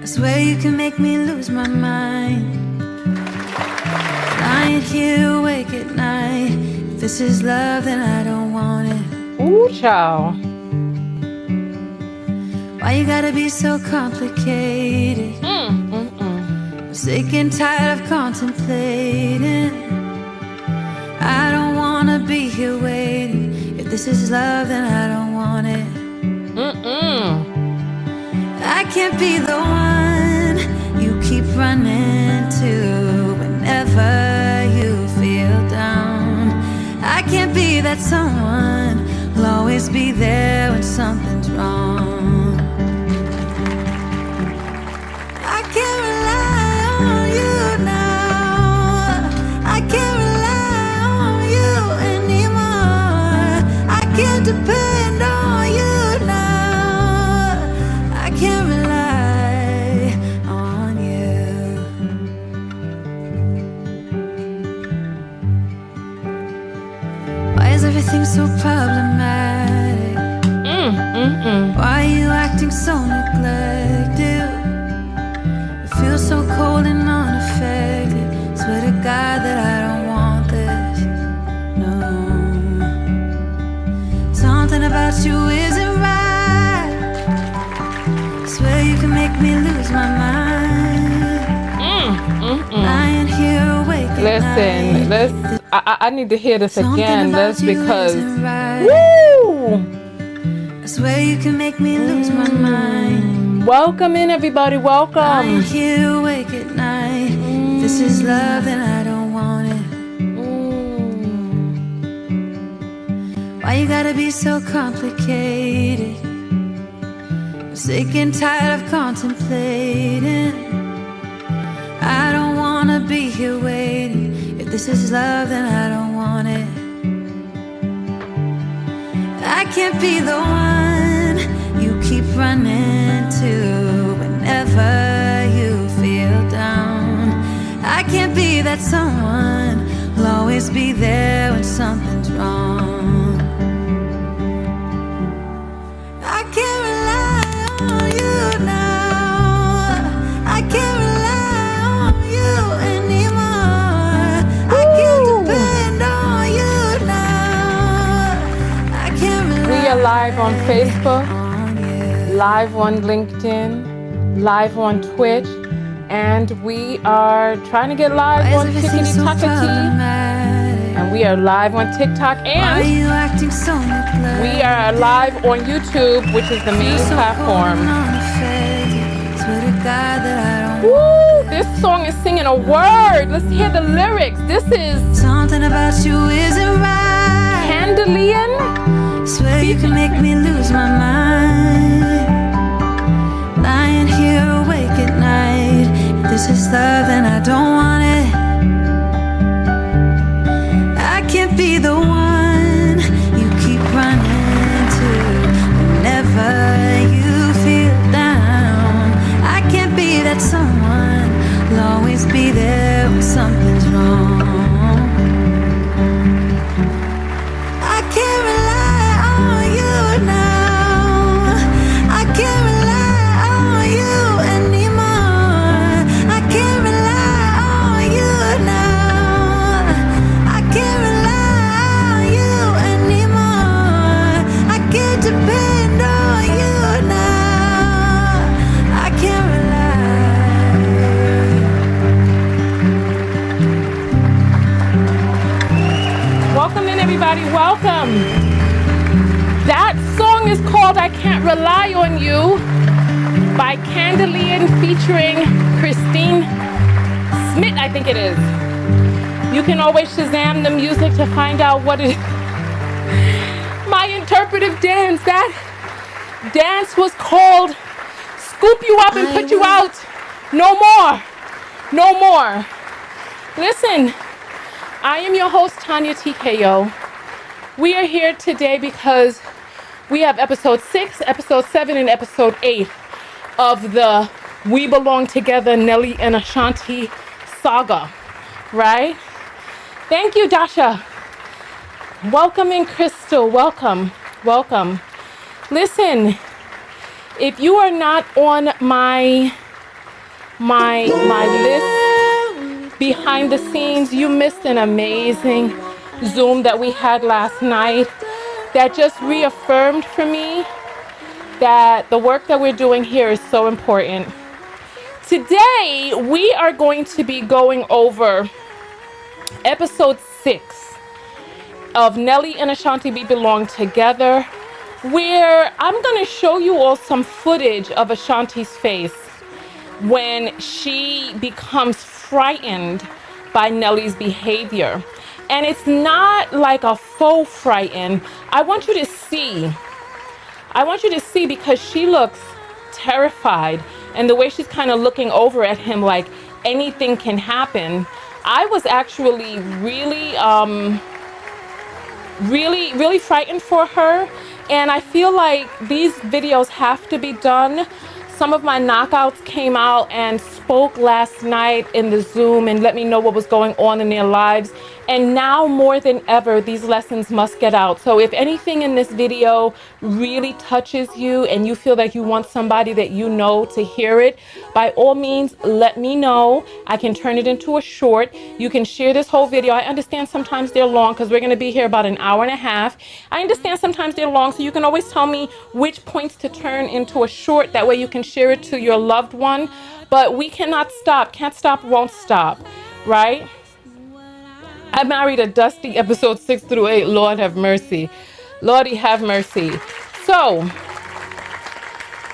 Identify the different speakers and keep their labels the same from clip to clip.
Speaker 1: I swear you can make me lose my mind. Lying here awake at night. If this is love, then I don't want it.
Speaker 2: Ooh, child.
Speaker 1: Why you gotta be so complicated? I'm sick and tired of contemplating. I don't wanna be here waiting. If this is love, then I don't want it. I can't be the one you keep running to whenever you feel down. I can't be that someone who'll always be there when something's wrong. I can't rely on you now. I can't rely on you anymore. I can't depend on you now. I can't rely on you. Why is everything so problematic? Why are you acting so neglected? You feel so cold and unaffected. Swear to God that I don't want this. No. Something about you isn't right. Swear you can make me lose my mind. Lying here awake at
Speaker 2: Listen, I need to hear this again. That's because,
Speaker 1: right.
Speaker 2: woo!
Speaker 1: I swear you can make me lose my mind.
Speaker 2: Welcome in, everybody. Welcome.
Speaker 1: Lying here awake at night. If this is love, then I don't want it. Why you gotta be so complicated? I'm sick and tired of contemplating. I don't wanna be here waiting. If this is love, then I don't want it. I can't be the one you keep running to whenever you feel down. I can't be that someone who'll always be there when something's wrong. I can't rely on you now. I can't rely on you anymore. I can't depend on you now. I can't rely.
Speaker 2: We are live on Facebook,
Speaker 1: on you.
Speaker 2: live on LinkedIn, live on Twitch, and we are trying to get live
Speaker 1: Why is
Speaker 2: on
Speaker 1: everything
Speaker 2: Tickety
Speaker 1: so
Speaker 2: Tackety,
Speaker 1: problematic?
Speaker 2: and we are live on TikTok,
Speaker 1: Why are
Speaker 2: and
Speaker 1: you acting so neglected?
Speaker 2: we are live on YouTube, which is the main
Speaker 1: Feel so
Speaker 2: platform.
Speaker 1: cold and unaffected. Swear to God that I don't
Speaker 2: Woo! This song is singing a word. Let's hear the lyrics. This is
Speaker 1: Something about you isn't right.
Speaker 2: Candelian.
Speaker 1: Swear you can make me lose my mind. Lying here awake at night. If this is love, then I don't want it. I can't be the one you keep running to whenever you feel down. I can't be that someone who'll always be there when something's wrong. I can't rely on you now. I can't rely on you anymore. I can't rely on you now. I can't rely on you anymore. I can't depend on you now. I can't rely.
Speaker 2: Welcome in, everybody. Welcome. That song is called I Can't Rely on You by Candelian featuring Christine Smith, I think it is. You can always Shazam the music to find out what it is. My interpretive dance, that dance was called Scoop You Up and Put You Out. No more. No more. Listen, I am your host, Tonya Tko. We are here today because we have episode 6, episode 7, and episode 8 of the We Belong Together Nelly and Ashanti saga, right? Thank you, Dasha. Welcome in, Crystal. Welcome. Welcome. Listen, if you are not on my my list behind the scenes, you missed an amazing Zoom that we had last night that just reaffirmed for me that the work that we're doing here is so important. Today, we are going to be going over episode 6 of Nelly and Ashanti, We Belong Together, where I'm going to show you all some footage of Ashanti's face when she becomes frightened by Nelly's behavior. And it's not like a faux frighten. I want you to see because she looks terrified, and the way she's kind of looking over at him like anything can happen. I was actually really frightened for her, and I feel like these videos have to be done. Some of my knockouts came out and spoke last night in the Zoom and let me know what was going on in their lives. And now more than ever, these lessons must get out. So if anything in this video really touches you and you feel like you want somebody that you know to hear it, by all means, let me know. I can turn it into a short. You can share this whole video. I understand sometimes they're long because we're going to be here about an hour and a half. I understand sometimes they're long, so you can always tell me which points to turn into a short. That way you can share it to your loved one. But we cannot stop. Can't stop, won't stop. Right? I married a dusty episode 6 through 8. Lord have mercy. Lordy have mercy. So,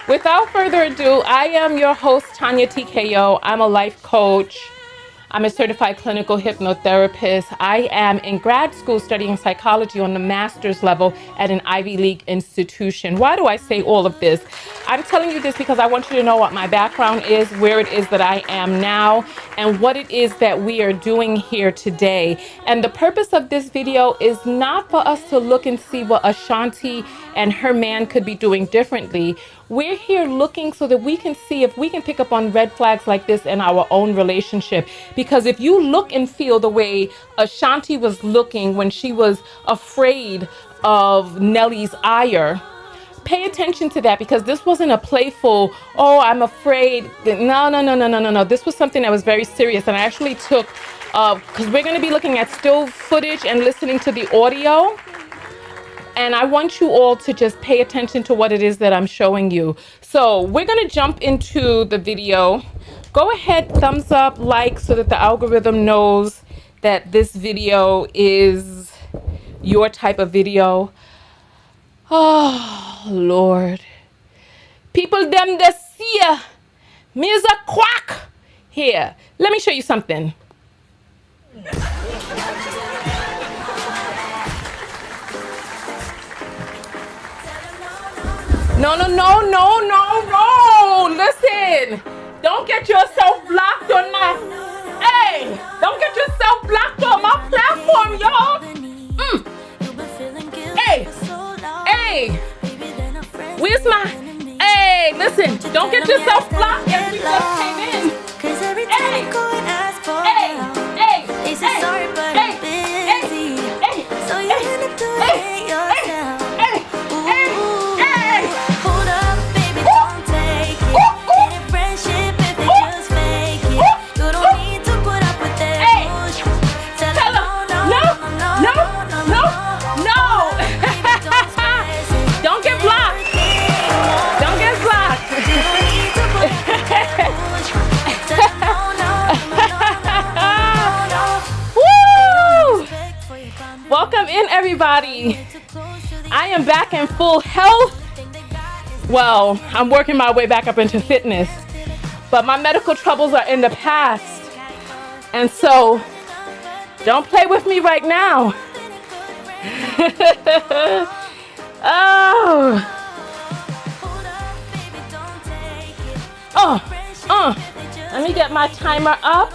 Speaker 2: without further ado, I am your host, Tonya Tko. I'm a life coach. I'm a certified clinical hypnotherapist. I am in grad school studying psychology on the master's level at an Ivy League institution. Why do I say all of this? I'm telling you this because I want you to know what my background is, where it is that I am now, and what it is that we are doing here today. And the purpose of this video is not for us to look and see what Ashanti and her man could be doing differently. We're here looking so that we can see if we can pick up on red flags like this in our own relationship. Because if you look and feel the way Ashanti was looking when she was afraid of Nelly's ire, pay attention to that, because this wasn't a playful, oh, I'm afraid. No. This was something that was very serious. And I actually took, because we're going to be looking at still footage and listening to the audio. And I want you all to just pay attention to what it is that I'm showing you. So we're going to jump into the video. Go ahead, thumbs up, like, so that the algorithm knows that this video is your type of video. Oh, Lord. People them that see ya. Me is a quack. Here, let me show you something. No. Listen. Don't get yourself blocked on my... Hey, don't get yourself blocked on my platform, y'all. Hey. Where's my... Hey, listen. Don't get yourself blocked as we just came in. Hey. Sorry, but I'm busy. So you end up doing it yourself. Hold up, baby, don't take it. Ain't a friendship if they just fake it. You don't need to put up with their bullshit. Tell them no. Don't get blocked. Don't get blocked. You don't need to put up with their bullshit. Tell them no. Welcome in, everybody. I am back in full health. Well, I'm working my way back up into fitness, but my medical troubles are in the past. And so, don't play with me right now. Let me get my timer up.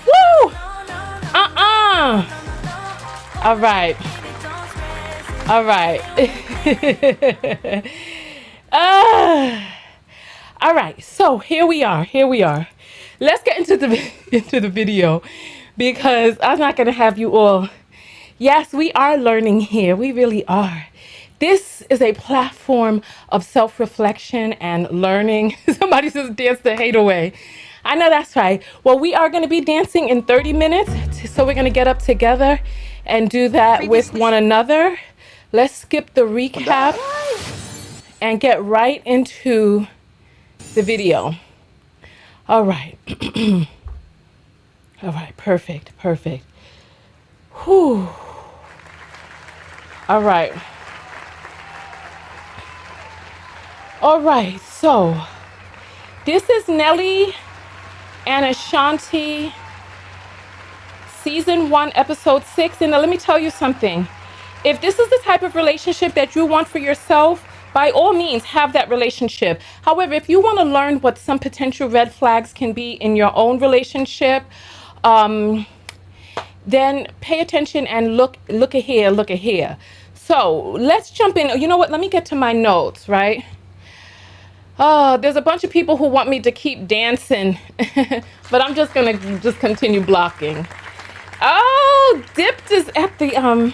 Speaker 2: Woo! All right. All right. So here we are. Let's get into the video, because I'm not going to have you all. Yes, we are learning here. We really are. This is a platform of self-reflection and learning. Somebody says dance the hate away. I know that's right. Well, we are going to be dancing in 30 minutes. So we're going to get up together and do that with one another. Let's skip the recap and get right into the video. All right. All right. Perfect. Perfect. Whew. All right. All right. So this is Nelly and Ashanti, season 1, episode 6. And now let me tell you something. If this is the type of relationship that you want for yourself, by all means, have that relationship. However, if you want to learn what some potential red flags can be in your own relationship, then pay attention and look at here. So let's jump in. You know what? Let me get to my notes, right? Oh, there's a bunch of people who want me to keep dancing, but I'm just gonna continue blocking. Oh, Dipped is at the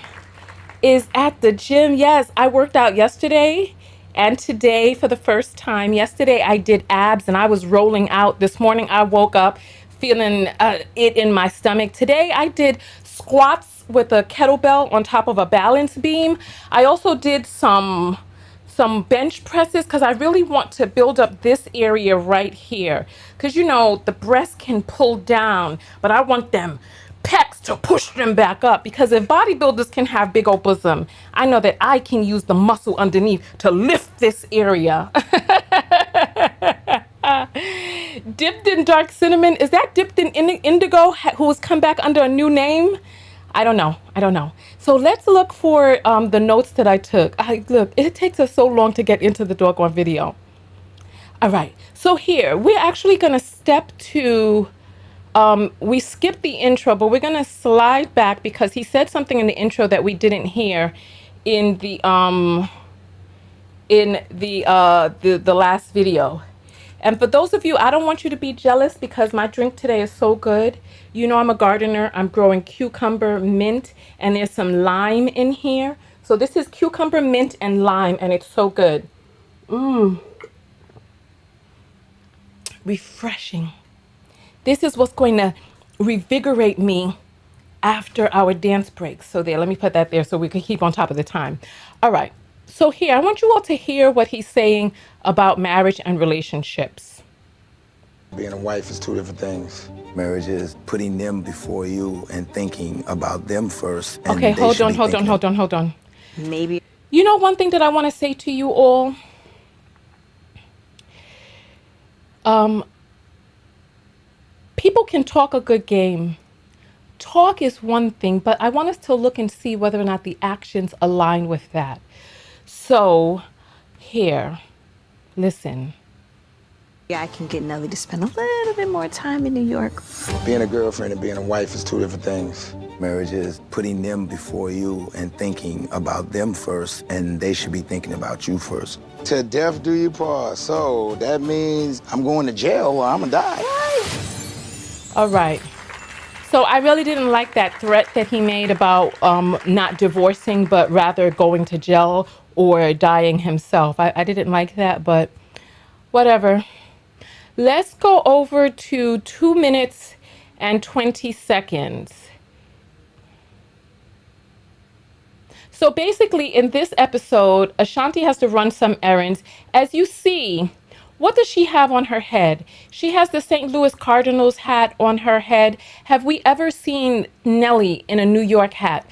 Speaker 2: gym. Yes, I worked out yesterday and today for the first time. Yesterday I did abs and I was rolling out. This morning I woke up feeling it in my stomach. Today I did squats with a kettlebell on top of a balance beam. I also did some bench presses because I really want to build up this area right here. Because, you know, the breast can pull down, but I want them pecs to push them back up, because if bodybuilders can have big old bosom, I know that I can use the muscle underneath to lift this area. Dipped in dark cinnamon. Is that Dipped in indigo who has come back under a new name? I don't know. So let's look for the notes that I took. Look, it takes us so long to get into the doggone video. All right. So here, we're actually going to step to, we skipped the intro, but we're going to slide back because he said something in the intro that we didn't hear in the last video. And for those of you, I don't want you to be jealous because my drink today is so good. You know I'm a gardener. I'm growing cucumber, mint, and there's some lime in here. So this is cucumber, mint, and lime, and it's so good. Refreshing. This is what's going to revigorate me after our dance break. So there, let me put that there so we can keep on top of the time. All right. So here, I want you all to hear what he's saying about marriage and relationships.
Speaker 3: Being a wife is two different things. Marriage is putting them before you and thinking about them first. And
Speaker 2: okay, hold on.
Speaker 4: Maybe.
Speaker 2: You know, one thing that I want to say to you all, people can talk a good game. Talk is one thing, but I want us to look and see whether or not the actions align with that. So here, listen.
Speaker 4: Yeah, I can get Nelly to spend a little bit more time in New York.
Speaker 3: Being a girlfriend and being a wife is two different things. Marriage is putting them before you and thinking about them first, and they should be thinking about you first. To death do you part. So that means I'm going to jail or I'm gonna die.
Speaker 2: All right. So I really didn't like that threat that he made about not divorcing, but rather going to jail or dying himself. I didn't like that, but whatever. Let's go over to 2 minutes and 20 seconds. So basically in this episode, Ashanti has to run some errands. As you see, what does she have on her head? She has the St. Louis Cardinals hat on her head. Have we ever seen Nelly in a New York hat?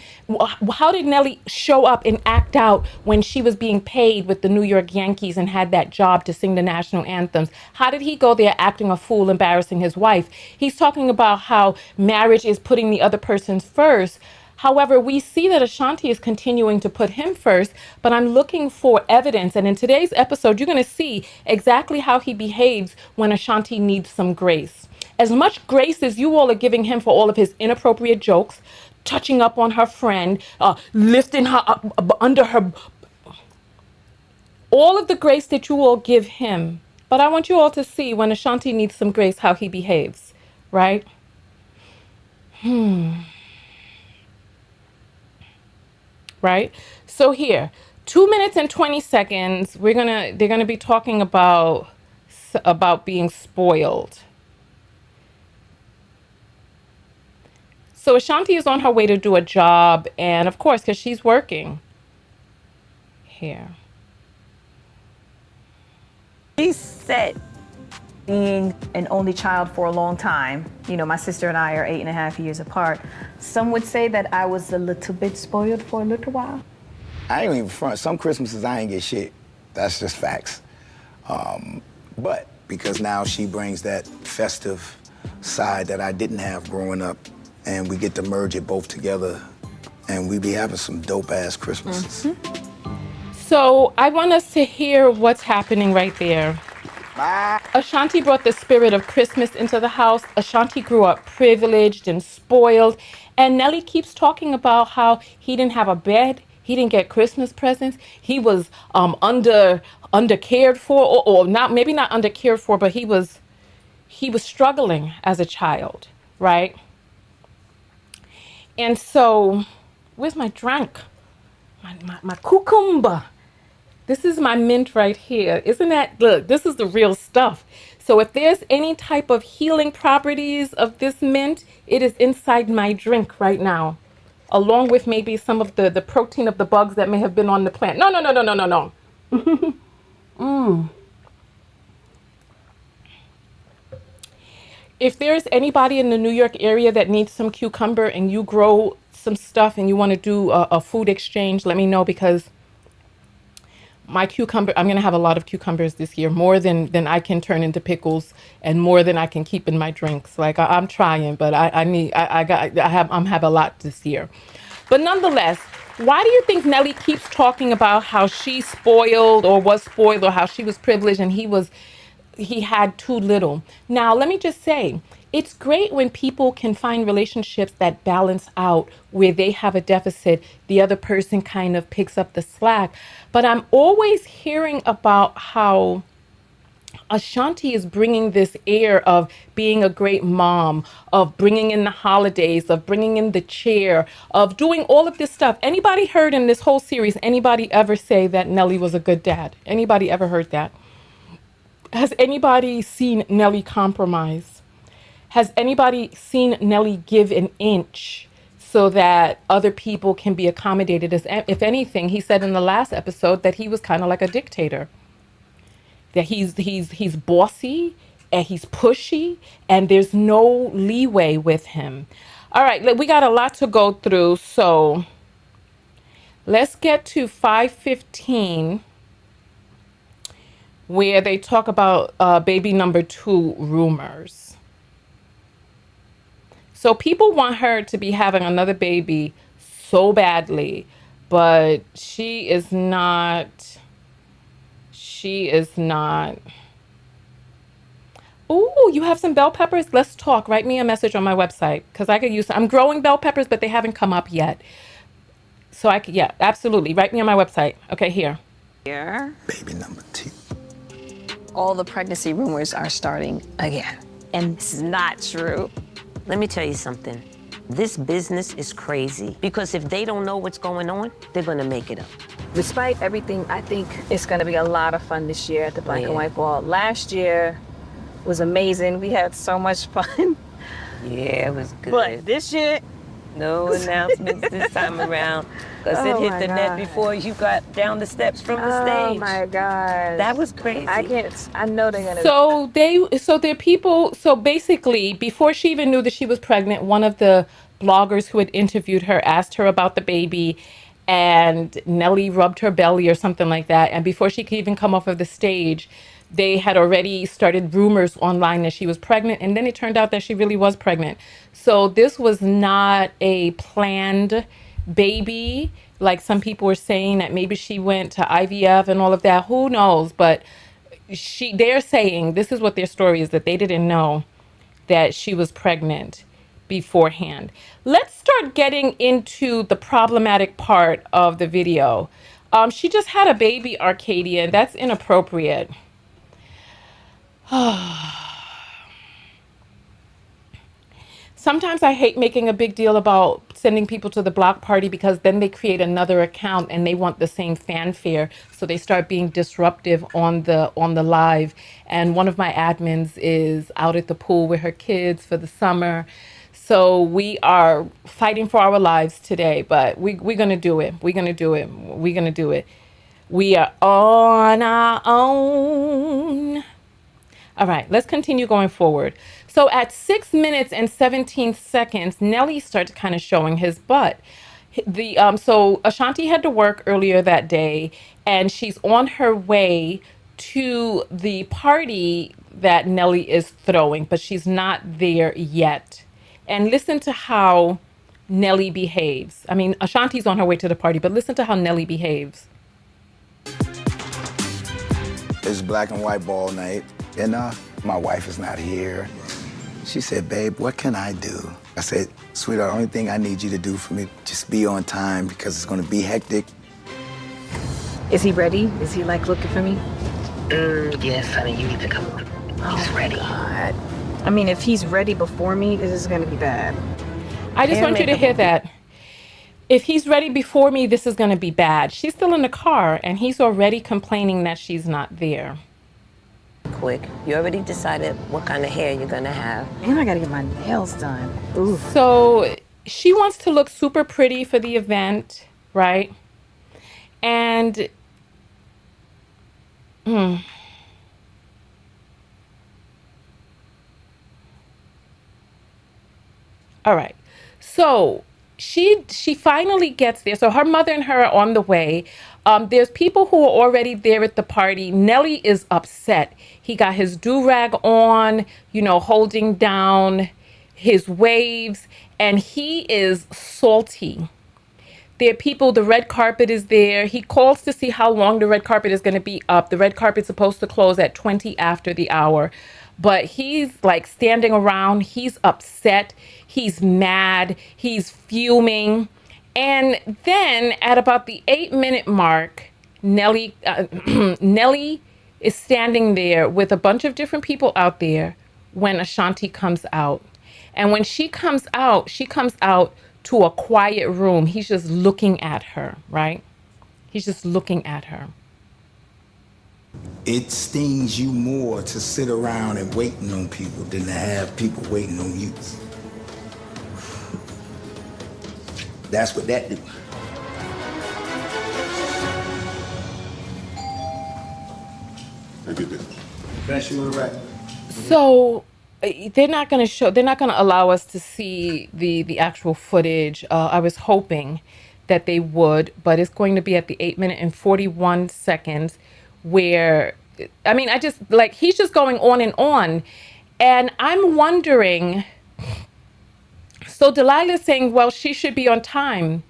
Speaker 2: How did Nelly show up and act out when she was being paid with the New York Yankees and had that job to sing the national anthems? How did he go there acting a fool, embarrassing his wife? He's talking about how marriage is putting the other person first. However, we see that Ashanti is continuing to put him first, but I'm looking for evidence. And in today's episode, you're going to see exactly how he behaves when Ashanti needs some grace. As much grace as you all are giving him for all of his inappropriate jokes, touching up on her friend, lifting her up under her, all of the grace that you all give him. But I want you all to see when Ashanti needs some grace, how he behaves, right? Right? So here, 2 minutes and 20 seconds. They're gonna be talking about being spoiled. So Ashanti is on her way to do a job, and of course, because she's working here.
Speaker 5: She said, being an only child for a long time, you know, my sister and I are 8.5 years apart. Some would say that I was a little bit spoiled for a little while.
Speaker 3: I ain't even front. Some Christmases I ain't get shit. That's just facts. But because now she brings that festive side that I didn't have growing up, and we get to merge it both together, and we be having some dope-ass Christmases.
Speaker 2: So I want us to hear what's happening right there. Ashanti brought the spirit of Christmas into the house. Ashanti grew up privileged and spoiled. And Nelly keeps talking about how he didn't have a bed. He didn't get Christmas presents. He was under cared for, or not, maybe not under cared for, but he was struggling as a child, right? And so, where's my drink? My cucumber. This is my mint right here. Isn't that, look, this is the real stuff. So if there's any type of healing properties of this mint, it is inside my drink right now, along with maybe some of the protein of the bugs that may have been on the plant. No. If there's anybody in the New York area that needs some cucumber and you grow some stuff and you want to do a food exchange, let me know, because my cucumber, I'm going to have a lot of cucumbers this year, more than I can turn into pickles and more than I can keep in my drinks. Like I'm trying, but I have a lot this year. But nonetheless, why do you think Nelly keeps talking about how she's spoiled or was spoiled, or how she was privileged and he had too little? Now, let me just say, it's great when people can find relationships that balance out, where they have a deficit, the other person kind of picks up the slack. But I'm always hearing about how Ashanti is bringing this air of being a great mom, of bringing in the holidays, of bringing in the chair, of doing all of this stuff. Anybody heard in this whole series, anybody ever say that Nelly was a good dad? Anybody ever heard that? Has anybody seen Nelly compromise? Has anybody seen Nelly give an inch so that other people can be accommodated? If anything, he said in the last episode that he was kind of like a dictator. That he's bossy and he's pushy and there's no leeway with him. All right, we got a lot to go through, so let's get to 5:15, where they talk about baby number 2 rumors. So people want her to be having another baby so badly, but she is not. Ooh, you have some bell peppers? Let's talk. Write me a message on my website, because I could use, I'm growing bell peppers, but they haven't come up yet. So I could, yeah, absolutely. Write me on my website. Okay, here.
Speaker 3: Baby number 2.
Speaker 4: All the pregnancy rumors are starting again. And it's not true.
Speaker 6: Let me tell you something. This business is crazy, because if they don't know what's going on, they're gonna make it up.
Speaker 5: Despite everything, I think it's going to be a lot of fun this year at the Black and White Ball. Last year was amazing. We had so much fun.
Speaker 6: Yeah, it was good.
Speaker 5: But this year,
Speaker 6: No announcements this time around, because it hit the net before you got down the steps from the stage.
Speaker 5: Oh my God.
Speaker 6: That was crazy.
Speaker 5: I know they're gonna.
Speaker 2: So they're people. So basically, before she even knew that she was pregnant, one of the bloggers who had interviewed her asked her about the baby, and Nelly rubbed her belly or something like that. And before she could even come off of the stage, they had already started rumors online that she was pregnant. And then it turned out that she really was pregnant. So this was not a planned baby, like some people were saying that maybe she went to IVF and all of that. Who knows? But they're saying, this is what their story is, that they didn't know that she was pregnant beforehand. Let's start getting into the problematic part of the video. She just had a baby, Arcadia, and that's inappropriate. Sometimes I hate making a big deal about sending people to the block party because then they create another account and they want the same fanfare, so they start being disruptive on the live. And one of my admins is out at the pool with her kids for the summer. So we are fighting for our lives today, but we're going to do it. We're going to do it. We're going to do it. We are on our own. All right, let's continue going forward. So at 6 minutes and 17 seconds, Nelly starts kind of showing his butt. So Ashanti had to work earlier that day, and she's on her way to the party that Nelly is throwing, but she's not there yet. And listen to how Nelly behaves. I mean, Ashanti's on her way to the party, but listen to how Nelly behaves.
Speaker 3: It's black and white ball night, and my wife is not here. She said, babe, what can I do? I said, sweetheart, the only thing I need you to do for me, just be on time because it's gonna be hectic.
Speaker 5: Is he ready? Is he like looking for me?
Speaker 6: Yes, honey, you need to come on. He's ready.
Speaker 5: God. I mean, if he's ready before me, this is gonna be bad.
Speaker 2: I just want you to hear that. If he's ready before me, this is going to be bad. She's still in the car, and he's already complaining that she's not there.
Speaker 6: Quick, you already decided what kind of hair you're gonna have.
Speaker 5: And I gotta get my nails done. Ooh.
Speaker 2: So she wants to look super pretty for the event, right? And all right. So she finally gets there. So her mother and her are on the way. There's people who are already there at the party. Nelly is upset. He got his do-rag on, holding down his waves, and he is salty. There are people, the red carpet is there. He calls to see how long the red carpet is going to be up. The red carpet's supposed to close at 20 after the hour. But he's like standing around. He's upset. He's mad. He's fuming. And then at about the 8-minute mark, Nelly is standing there with a bunch of different people out there when Ashanti comes out. And when she comes out to a quiet room. He's just looking at her, right? He's just looking at her.
Speaker 3: It stings you more to sit around and waiting on people than to have people waiting on you. That's what that do. That's you right.
Speaker 2: So they're not going to allow us to see the actual footage. I was hoping that they would, but it's going to be at the 8 minute and 41 seconds where, I mean, he's just going on. And I'm wondering, so Delilah's saying, well, she should be on time.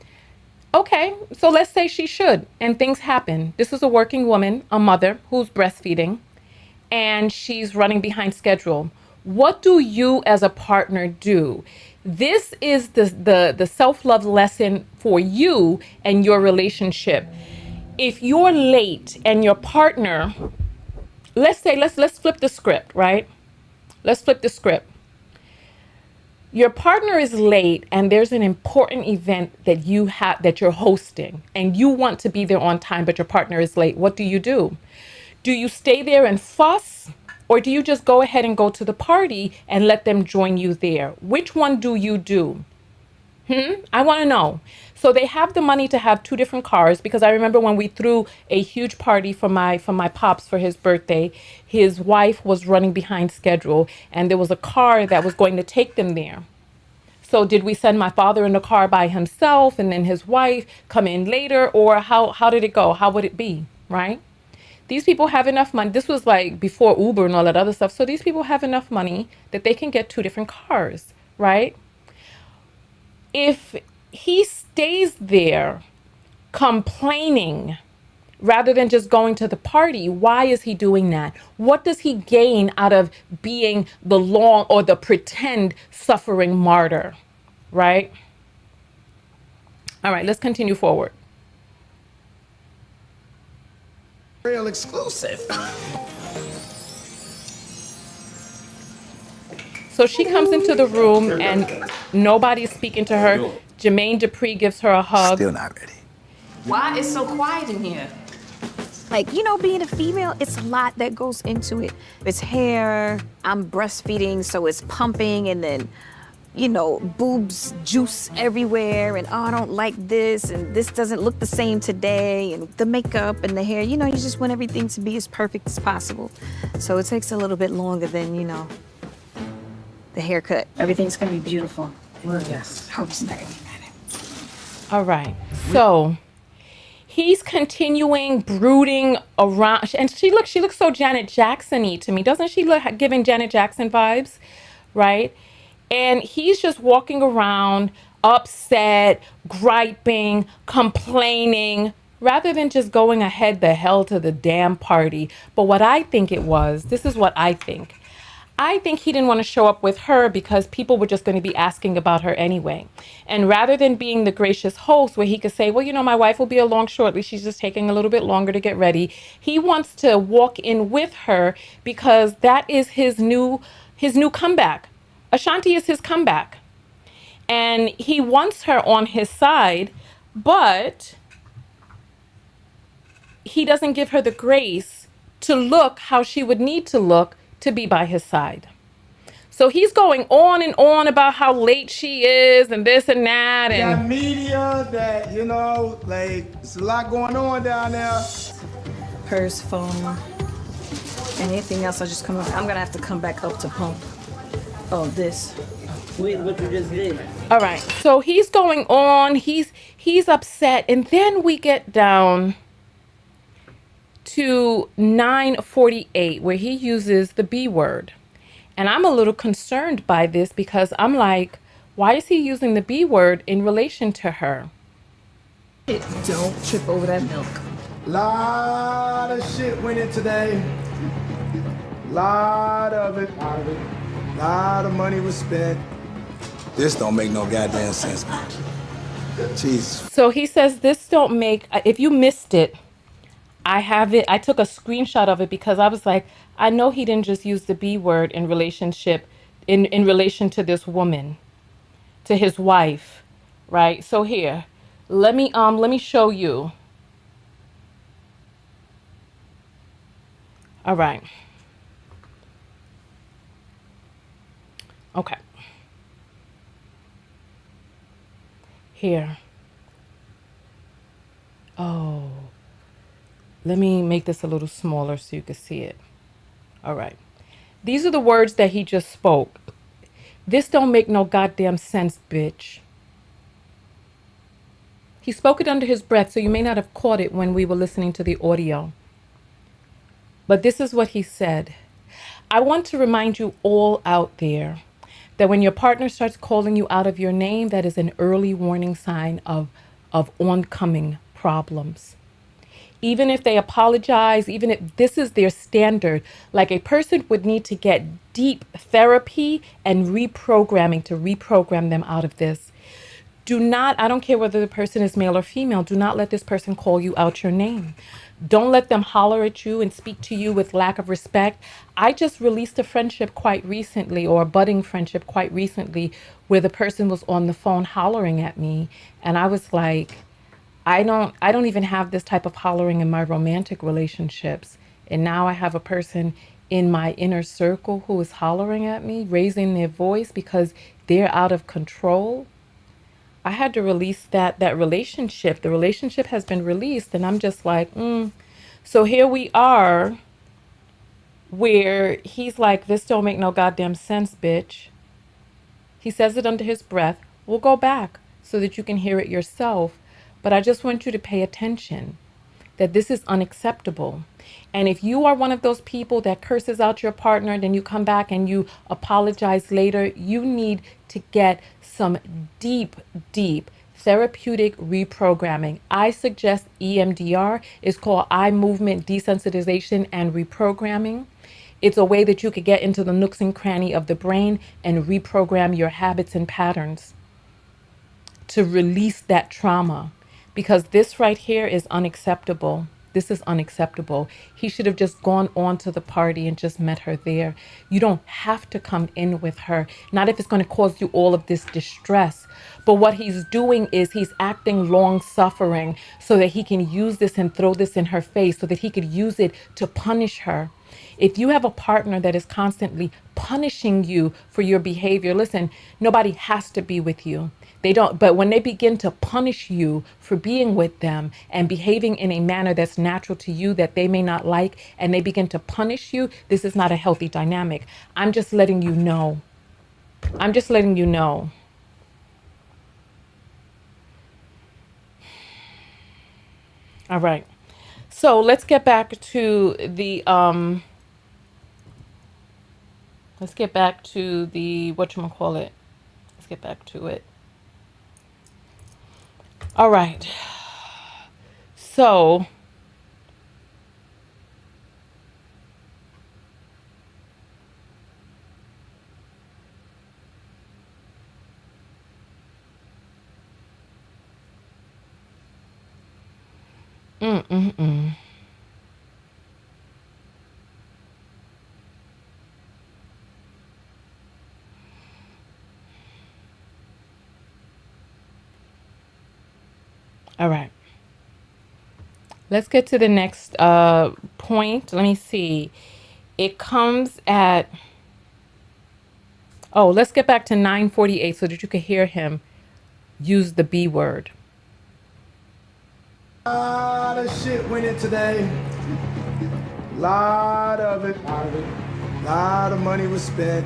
Speaker 2: Okay, so let's say she should, and things happen. This is a working woman, a mother who's breastfeeding, and she's running behind schedule. What do you as a partner do? This is the self-love lesson for you and your relationship. If you're late and your partner, let's flip the script, right? Let's flip the script. Your partner is late and there's an important event that you're hosting and you want to be there on time, but your partner is late. What do? Do you stay there and fuss, or do you just go ahead and go to the party and let them join you there? Which one do you do? I want to know. So they have the money to have 2 different cars, because I remember when we threw a huge party for my pops for his birthday, his wife was running behind schedule and there was a car that was going to take them there. So did we send my father in the car by himself and then his wife come in later, or how did it go? How would it be, right? These people have enough money. This was like before Uber and all that other stuff. So these people have enough money that they can get 2 different cars, right? If he stays there complaining rather than just going to the party, why is he doing that? What does he gain out of being the long or the pretend suffering martyr, right? All right, let's continue forward.
Speaker 3: Real exclusive.
Speaker 2: So she comes into the room and nobody's speaking to her. Jermaine Dupri gives her a hug.
Speaker 3: Still not ready.
Speaker 4: Why is so quiet in here? Like, you know, being a female, it's a lot that goes into it. It's hair, I'm breastfeeding, so it's pumping, and then, you know, boobs, juice everywhere, and oh, I don't like this, and this doesn't look the same today, and the makeup and the hair, you know, you just want everything to be as perfect as possible. So it takes a little bit longer than, you know, the haircut. Everything's gonna be beautiful. Yes. Hope it's not gonna be bad.
Speaker 2: All right. So he's continuing brooding around, and she looks so Janet Jackson-y to me. Doesn't she look giving Janet Jackson vibes, right? And he's just walking around upset, griping, complaining, rather than just going ahead the hell to the damn party. But what I think it was, this is what I think. I think he didn't want to show up with her because people were just going to be asking about her anyway. And rather than being the gracious host where he could say, well, you know, my wife will be along shortly. She's just taking a little bit longer to get ready. He wants to walk in with her because that is his new comeback. Ashanti is his comeback. And he wants her on his side, but he doesn't give her the grace to look how she would need to look to be by his side. So he's going on and on about how late she is and this and that. And
Speaker 7: got media that, you know, like, there's a lot going on down there.
Speaker 4: Purse, phone, anything else, I'm gonna have to come back up to pump. Oh, this.
Speaker 8: Wait, what you just did.
Speaker 2: all right, so he's going on, he's upset, and then we get down to 9:48 where he uses the B word. And I'm a little concerned by this because I'm like, why is he using the B word in relation to her?
Speaker 4: Don't trip over that milk.
Speaker 7: Lot of shit went in today. Lot of it. Lot of money was spent.
Speaker 3: This don't make no goddamn sense, man. Jeez.
Speaker 2: So he says this don't make, if you missed it, I have it. I took a screenshot of it because I was like, I know he didn't just use the B word in relationship, in relation to this woman, to his wife, right? So here, let me show you. All right. Okay. Here. Oh. Let me make this a little smaller so you can see it. All right. These are the words that he just spoke. This don't make no goddamn sense, bitch. He spoke it under his breath, so you may not have caught it when we were listening to the audio. But this is what he said. I want to remind you all out there that when your partner starts calling you out of your name, that is an early warning sign of oncoming problems. Even if they apologize, even if this is their standard, like a person would need to get deep therapy and reprogramming to reprogram them out of this. Do not, I don't care whether the person is male or female, do not let this person call you out your name. Don't let them holler at you and speak to you with lack of respect. I just released a friendship quite recently, or a budding friendship quite recently, where the person was on the phone hollering at me. And I was like, I don't even have this type of hollering in my romantic relationships. And now I have a person in my inner circle who is hollering at me, raising their voice because they're out of control. I had to release that relationship. The relationship has been released, and I'm just like, So here we are where he's like, this don't make no goddamn sense, bitch. He says it under his breath. We'll go back so that you can hear it yourself. But I just want you to pay attention that this is unacceptable. And if you are one of those people that curses out your partner, then you come back and you apologize later, you need to get some deep, deep therapeutic reprogramming. I suggest EMDR. It's called eye movement desensitization and reprogramming. It's a way that you could get into the nooks and cranny of the brain and reprogram your habits and patterns to release that trauma. Because this right here is unacceptable. This is unacceptable. He should have just gone on to the party and just met her there. You don't have to come in with her, not if it's going to cause you all of this distress. But what he's doing is he's acting long suffering so that he can use this and throw this in her face so that he could use it to punish her. If you have a partner that is constantly punishing you for your behavior, listen, nobody has to be with you. They don't, but when they begin to punish you for being with them and behaving in a manner that's natural to you that they may not like, and they begin to punish you, this is not a healthy dynamic. I'm just letting you know. I'm just letting you know. All right. So let's get back to the whatchamacallit. Let's get back to it. All right. So all right. Let's get to the next point. Let me see. It comes at, oh, let's get back to 9:48 so that you can hear him use the B word.
Speaker 7: A lot of shit went in today. Lot of it. Lot of money was spent.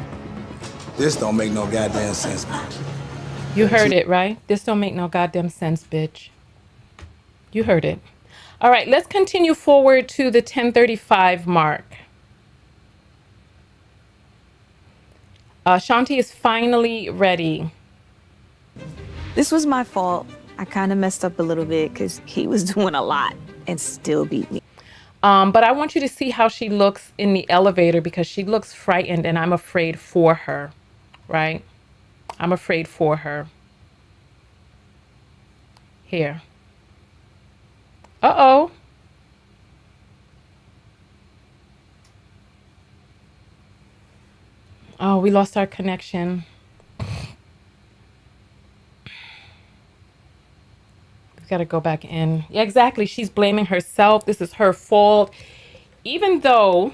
Speaker 3: This don't make no goddamn sense, man.
Speaker 2: You heard it, right? This don't make no goddamn sense, bitch. You heard it. All right, let's continue forward to the 10:35 mark. Shanti is finally ready.
Speaker 4: This was my fault. I kind of messed up a little bit because he was doing a lot and still beat me.
Speaker 2: But I want you to see how she looks in the elevator because she looks frightened and I'm afraid for her, right? I'm afraid for her. Here. Uh-oh. Oh, we lost our connection. We've got to go back in. Yeah, exactly. She's blaming herself. This is her fault. Even though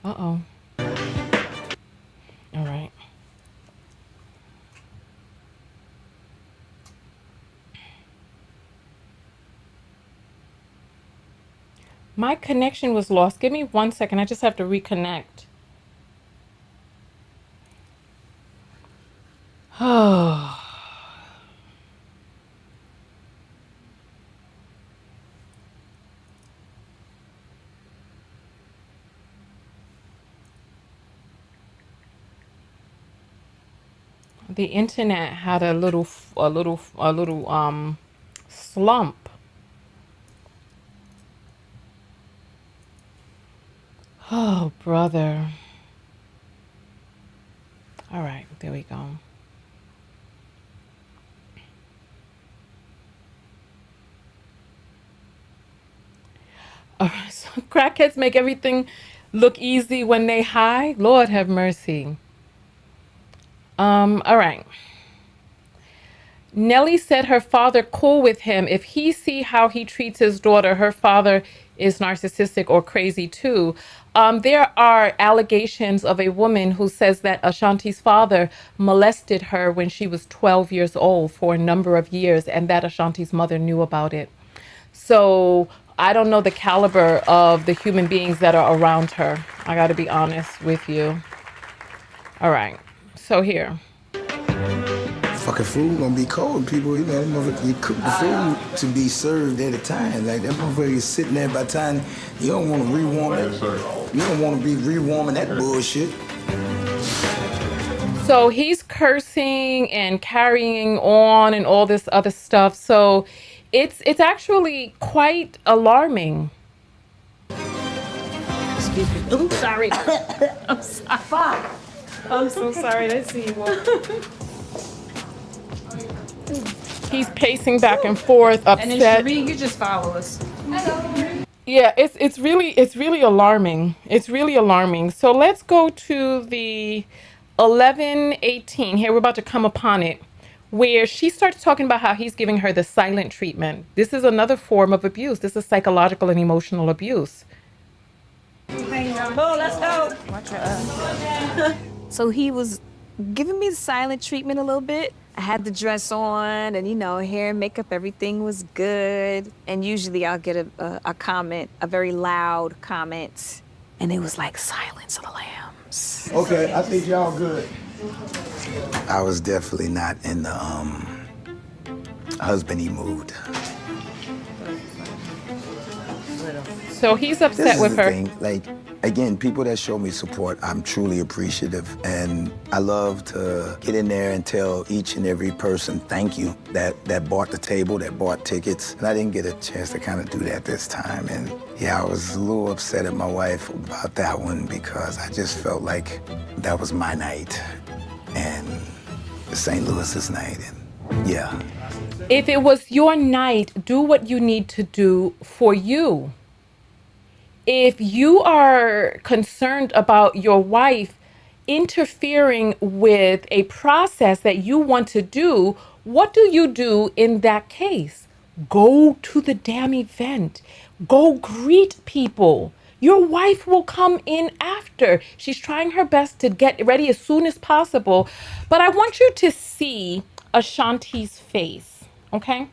Speaker 2: uh-oh. All right. My connection was lost. Give me 1 second. I just have to reconnect. Oh. The internet had a little slump. Oh, brother. All right, there we go. All right, so crackheads make everything look easy when they high. Lord have mercy. All right. Nelly said her father cool with him. If he see how he treats his daughter, her father is narcissistic or crazy too. There are allegations of a woman who says that Ashanti's father molested her when she was 12 years old for a number of years and that Ashanti's mother knew about it. So I don't know the caliber of the human beings that are around her. I got to be honest with you. All right. So here.
Speaker 3: Fucking food gonna be cold, people. You know, you cook the food to be served at a time. Like that motherfucker is sitting there by the time you don't want to rewarm it. You don't want to be rewarming that bullshit.
Speaker 2: So he's cursing and carrying on and all this other stuff. So it's actually quite alarming.
Speaker 3: It's
Speaker 2: Oops, sorry. I'm sorry. I'm so sorry. Let's see. He's pacing back and forth, upset.
Speaker 4: And then Cherie, you just follow us.
Speaker 2: Yeah, it's really alarming. It's really alarming. So let's go to the 11:18. Here we're about to come upon it, where she starts talking about how he's giving her the silent treatment. This is another form of abuse. This is psychological and emotional abuse.
Speaker 8: Oh, let's go.
Speaker 4: So he was giving me the silent treatment a little bit. I had the dress on and, hair and makeup, everything was good. And usually I'll get a comment, a very loud comment. And it was like Silence of the Lambs.
Speaker 7: Okay, I think y'all good.
Speaker 3: I was definitely not in the husband-y mood.
Speaker 2: So he's
Speaker 3: This
Speaker 2: upset
Speaker 3: is
Speaker 2: with
Speaker 3: the
Speaker 2: her.
Speaker 3: thing, like, again, people that show me support, I'm truly appreciative. And I love to get in there and tell each and every person thank you that bought the table, that bought tickets. And I didn't get a chance to kind of do that this time. And yeah, I was a little upset at my wife about that one because I just felt like that was my night and St. Louis's night. And yeah.
Speaker 2: If it was your night, do what you need to do for you. If you are concerned about your wife interfering with a process that you want to do, what do you do in that case? Go to the damn event. Go greet people. Your wife will come in after. She's trying her best to get ready as soon as possible. But I want you to see Ashanti's face, okay?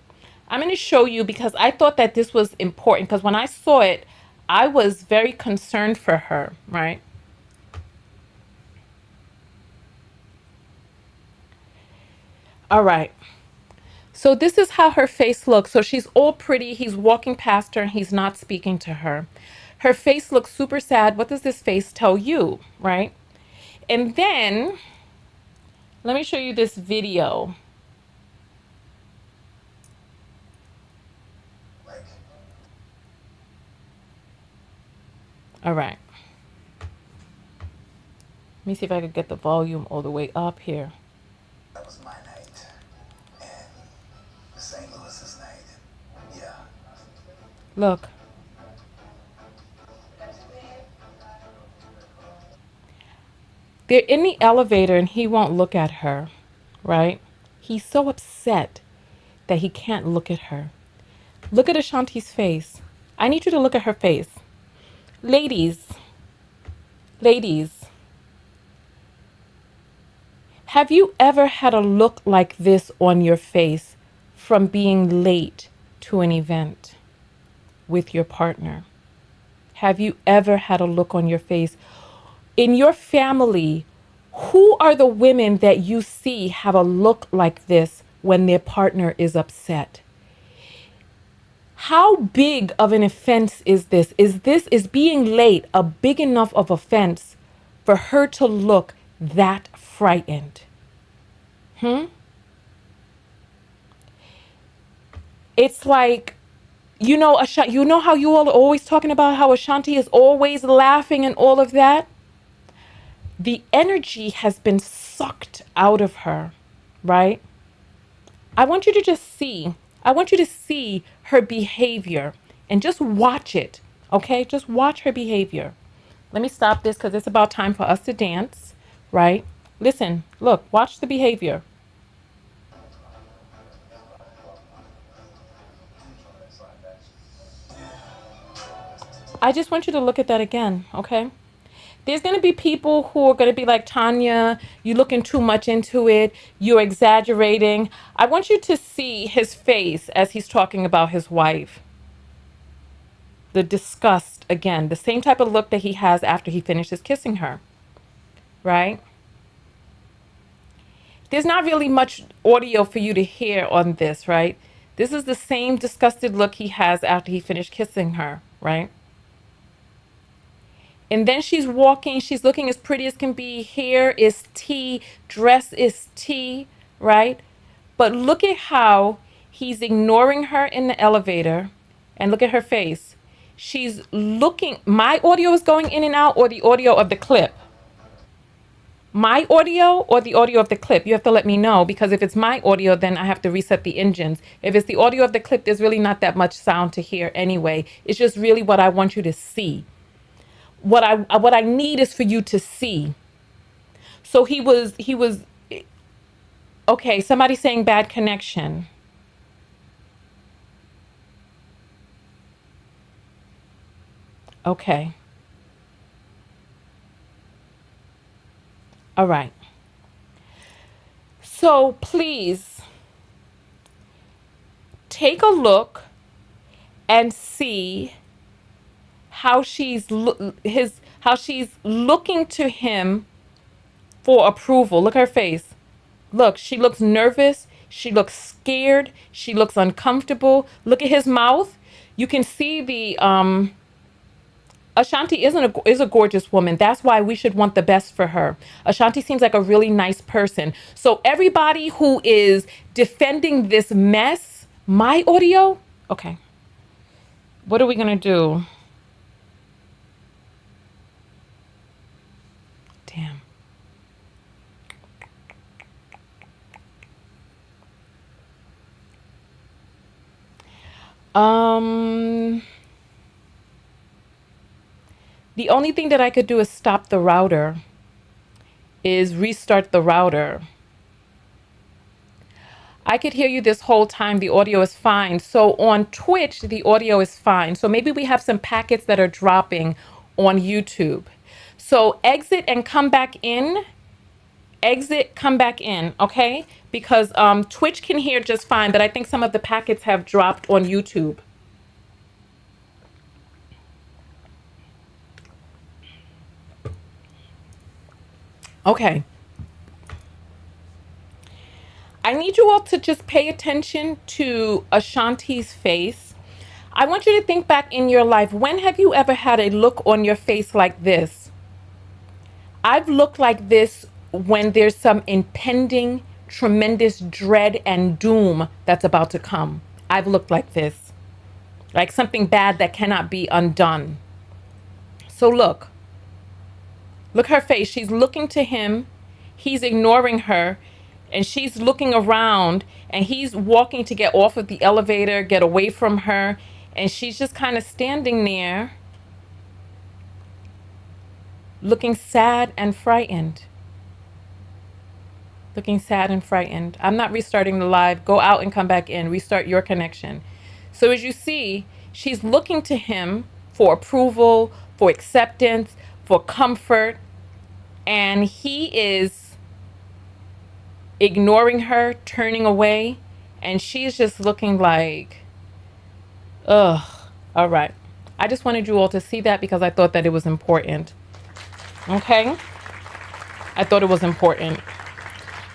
Speaker 2: I'm going to show you because I thought that this was important because when I saw it, I was very concerned for her, right? All right. So this is how her face looks. So she's all pretty. He's walking past her and he's not speaking to her. Her face looks super sad. What does this face tell you, right? And then let me show you this video. All right. Let me see if I could get the volume all the way up here.
Speaker 3: That was my night and St. Louis's night. Yeah.
Speaker 2: Look. They're in the elevator and he won't look at her, right? He's so upset that he can't look at her. Look at Ashanti's face. I need you to look at her face. Ladies, have you ever had a look like this on your face from being late to an event with your partner? Have you ever had a look on your face? In your family, who are the women that you see have a look like this when their partner is upset? How big of an offense is this? Is being late a big enough of offense for her to look that frightened? It's like, you know how you all are always talking about how Ashanti is always laughing and all of that? The energy has been sucked out of her, right? I want you to see her behavior and just watch it, okay? Just watch her behavior. Let me stop this because it's about time for us to dance, right? Listen, look, watch the behavior. I just want you to look at that again, okay? There's going to be people who are going to be like, Tonya, you're looking too much into it. You're exaggerating. I want you to see his face as he's talking about his wife. The disgust, again, the same type of look that he has after he finishes kissing her, right? There's not really much audio for you to hear on this, right? This is the same disgusted look he has after he finished kissing her, right? And then she's walking, she's looking as pretty as can be. Hair is tea, dress is tea, right? But look at how he's ignoring her in the elevator and look at her face. she's looking, my audio is going in and out, or the audio of the clip? My audio or the audio of the clip? You have to let me know, because if it's my audio, then I have to reset the engines. If it's the audio of the clip, there's really not that much sound to hear anyway. It's just really what I want you to see. What I need is for you to see. So he was, okay, somebody saying bad connection. Okay. All right. So please take a look and see how she's looking to him for approval. Look at her face. Look, she looks nervous. She looks scared. She looks uncomfortable. Look at his mouth. You can see the Ashanti is a gorgeous woman. That's why we should want the best for her. Ashanti seems like a really nice person. So everybody who is defending this mess, my audio, okay. What are we gonna do? Damn. The only thing that I could do is stop the router, is restart the router. I could hear you this whole time. The audio is fine. So on Twitch, the audio is fine. So maybe we have some packets that are dropping on YouTube. So exit and come back in. Exit, come back in, okay? Because Twitch can hear just fine, but I think some of the packets have dropped on YouTube. Okay. I need you all to just pay attention to Ashanti's face. I want you to think back in your life. When have you ever had a look on your face like this? I've looked like this when there's some impending, tremendous dread and doom that's about to come. I've looked like this. Like something bad that cannot be undone. So look. Look her face. She's looking to him. He's ignoring her. And she's looking around. And he's walking to get off of the elevator, get away from her. And she's just kind of standing there, looking sad and frightened. Looking sad and frightened. I'm not restarting the live. Go out and come back in. Restart your connection. So as you see, she's looking to him for approval, for acceptance, for comfort, and he is ignoring her, turning away, and she's just looking like, ugh. All right. I just wanted you all to see that because I thought that it was important. Okay? I thought it was important.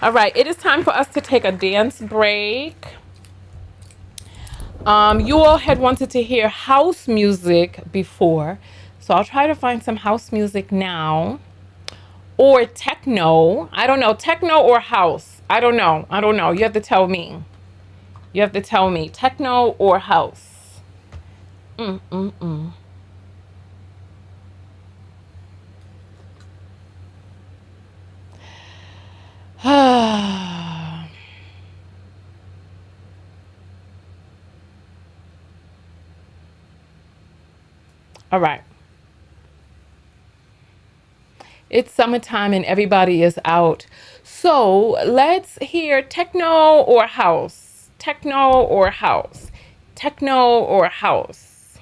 Speaker 2: All right. It is time for us to take a dance break. You all had wanted to hear house music before, so I'll try to find some house music now. Or techno. I don't know. Techno or house. I don't know. I don't know. You have to tell me. You have to tell me. Techno or house. All right. It's summertime and everybody is out. So let's hear techno or house. Techno or house. Techno or house.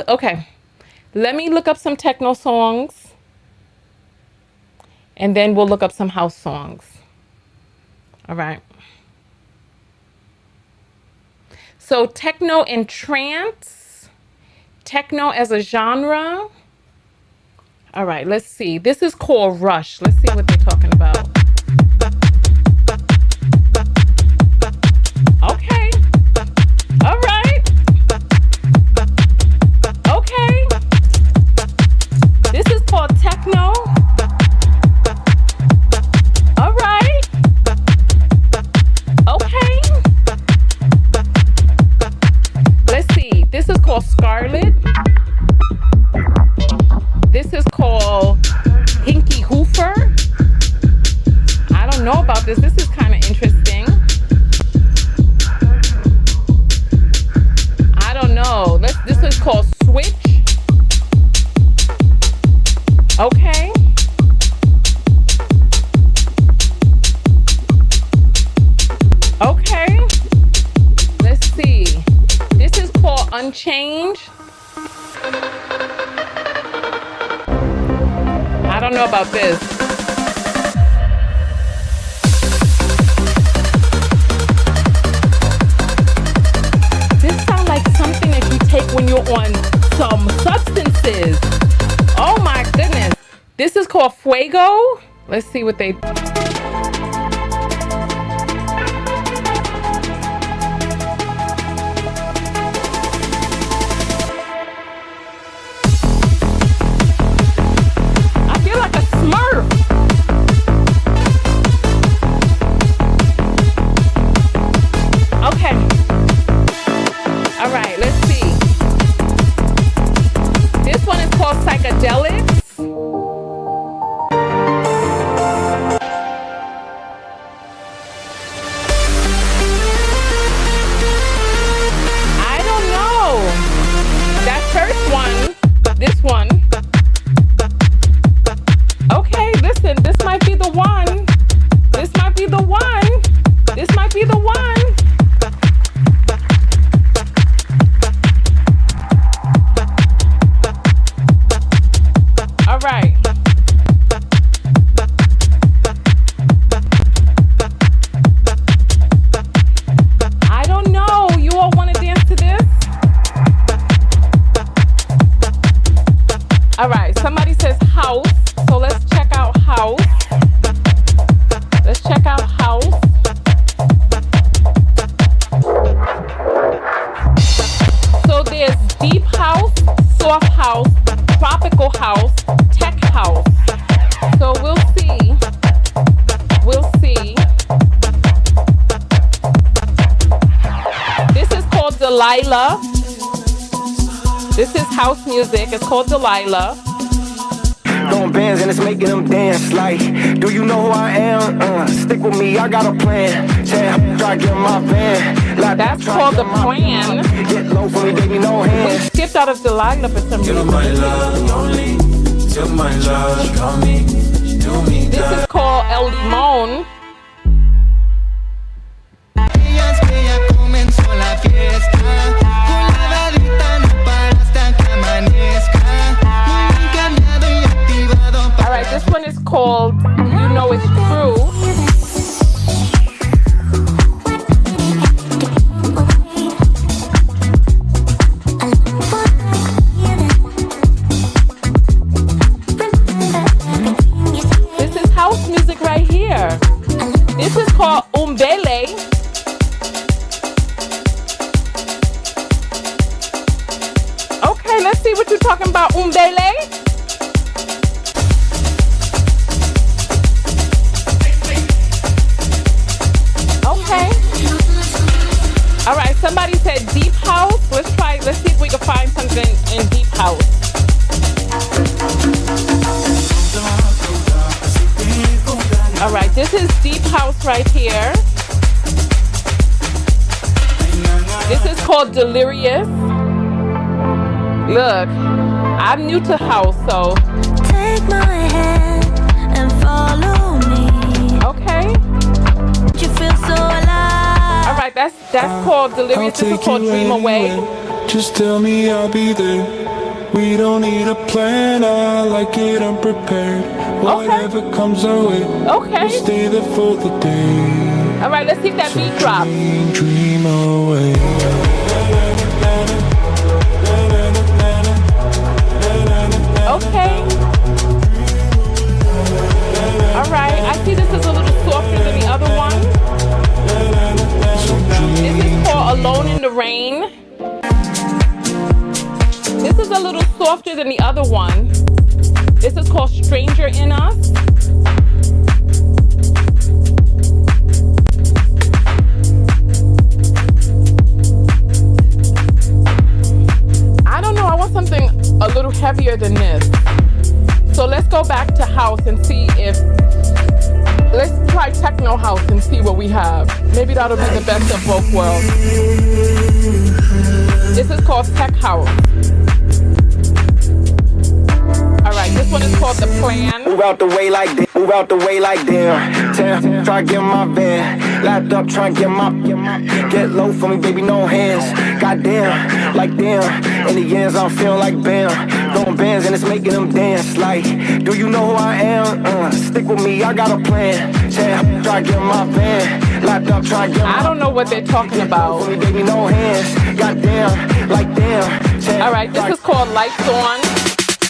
Speaker 2: Okay. Let me look up some techno songs. And then we'll look up some house songs. All right. So techno and trance, techno as a genre. All right, let's see. This is called Rush. Let's see what they're talking about. Okay. All right. Okay. This is called techno. All right. know about this. This is kind of interesting. I don't know. This is called Switch. Okay. Okay. Let's see. This is called Unchanged. I don't know about this. This sounds like something that you take when you're on some substances. Oh my goodness. This is called Fuego. Let's see what they... Delilah. This is house music. It's called Delilah.
Speaker 9: Going bands and it's making them dance like, do you know who I am? Stick with me, I got a plan. Try get my van. Like,
Speaker 2: that's called The Plan.
Speaker 9: Get low for me, baby, no hands.
Speaker 2: We skipped out of Delilah for some reason.
Speaker 10: You're my love, only. You're my love, call me.
Speaker 2: This is called El Limón. Alright, this one is called You Know It's True. This is house music right here. This is called Umbele. Okay, let's see what you're talking about, Umbele. Okay. All right, somebody said deep house. Let's see if we can find something in deep house. All right, this is deep house right here. This is called Delirious. Look, I'm new to house, so.
Speaker 1: Take my hand and follow me.
Speaker 2: Okay.
Speaker 1: You feel so alive.
Speaker 2: All right, that's called Delirious. This is called Dream Away.
Speaker 10: Just tell me I'll be there. We don't need a plan. I like it unprepared. Whatever comes our way.
Speaker 2: Okay.
Speaker 10: We'll stay there for the day.
Speaker 2: All right, let's see if that beat drops.
Speaker 10: Dream away.
Speaker 2: Okay. All right, I see this is a little softer than the other one. This is called Alone in the Rain. This is a little softer than the other one. This is called Stranger in Us. I don't know, I want something a little heavier than this. So let's go back to house and see if Let's try techno house and see what we have. Maybe that'll be the best of both worlds. This is called tech house. All right, this one is called The Plan.
Speaker 9: Move out the way like this, move out the way like damn. Try to get my van, lapped up, try to get low for me, baby, no hands. Goddamn, like damn. In the ends, I'm feeling like bam. Throwing bands and it's making them dance. Like, do you know who I am? Stick with me, I got a plan. Try to get my van, lapped up, try to get
Speaker 2: I don't know what they're talking about.
Speaker 9: for me, baby, no hands. Goddamn, like damn.
Speaker 2: All right, this is called Lights On.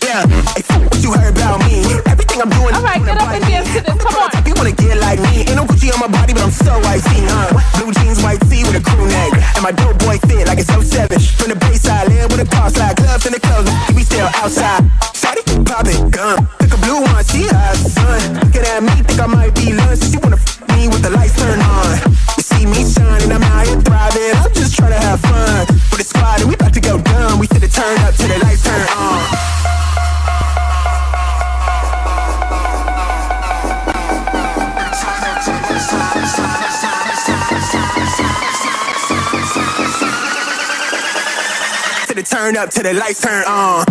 Speaker 9: Yeah, hey, what you heard about me? Everything I'm doing.
Speaker 2: All right, get up and dance to this. Come on.
Speaker 9: You wanna get like me? Ain't no Gucci on my body, but I'm so icy, Blue jeans, white tee with a crew neck, and my dope boy fit like it's 07. From the Bayside, live with a car slide, clubs in the clubs, we still outside. Shawty, pop it, gum. Pick a blue one, she has the sun. Looking at me, think I might be lunch. She wanna f me with the lights turned on. You see me shining, I'm out here thriving. I'm just trying to have fun with the squad, and we about to go dumb. We should have turned up till the lights turn on. Turn up till the lights turn on.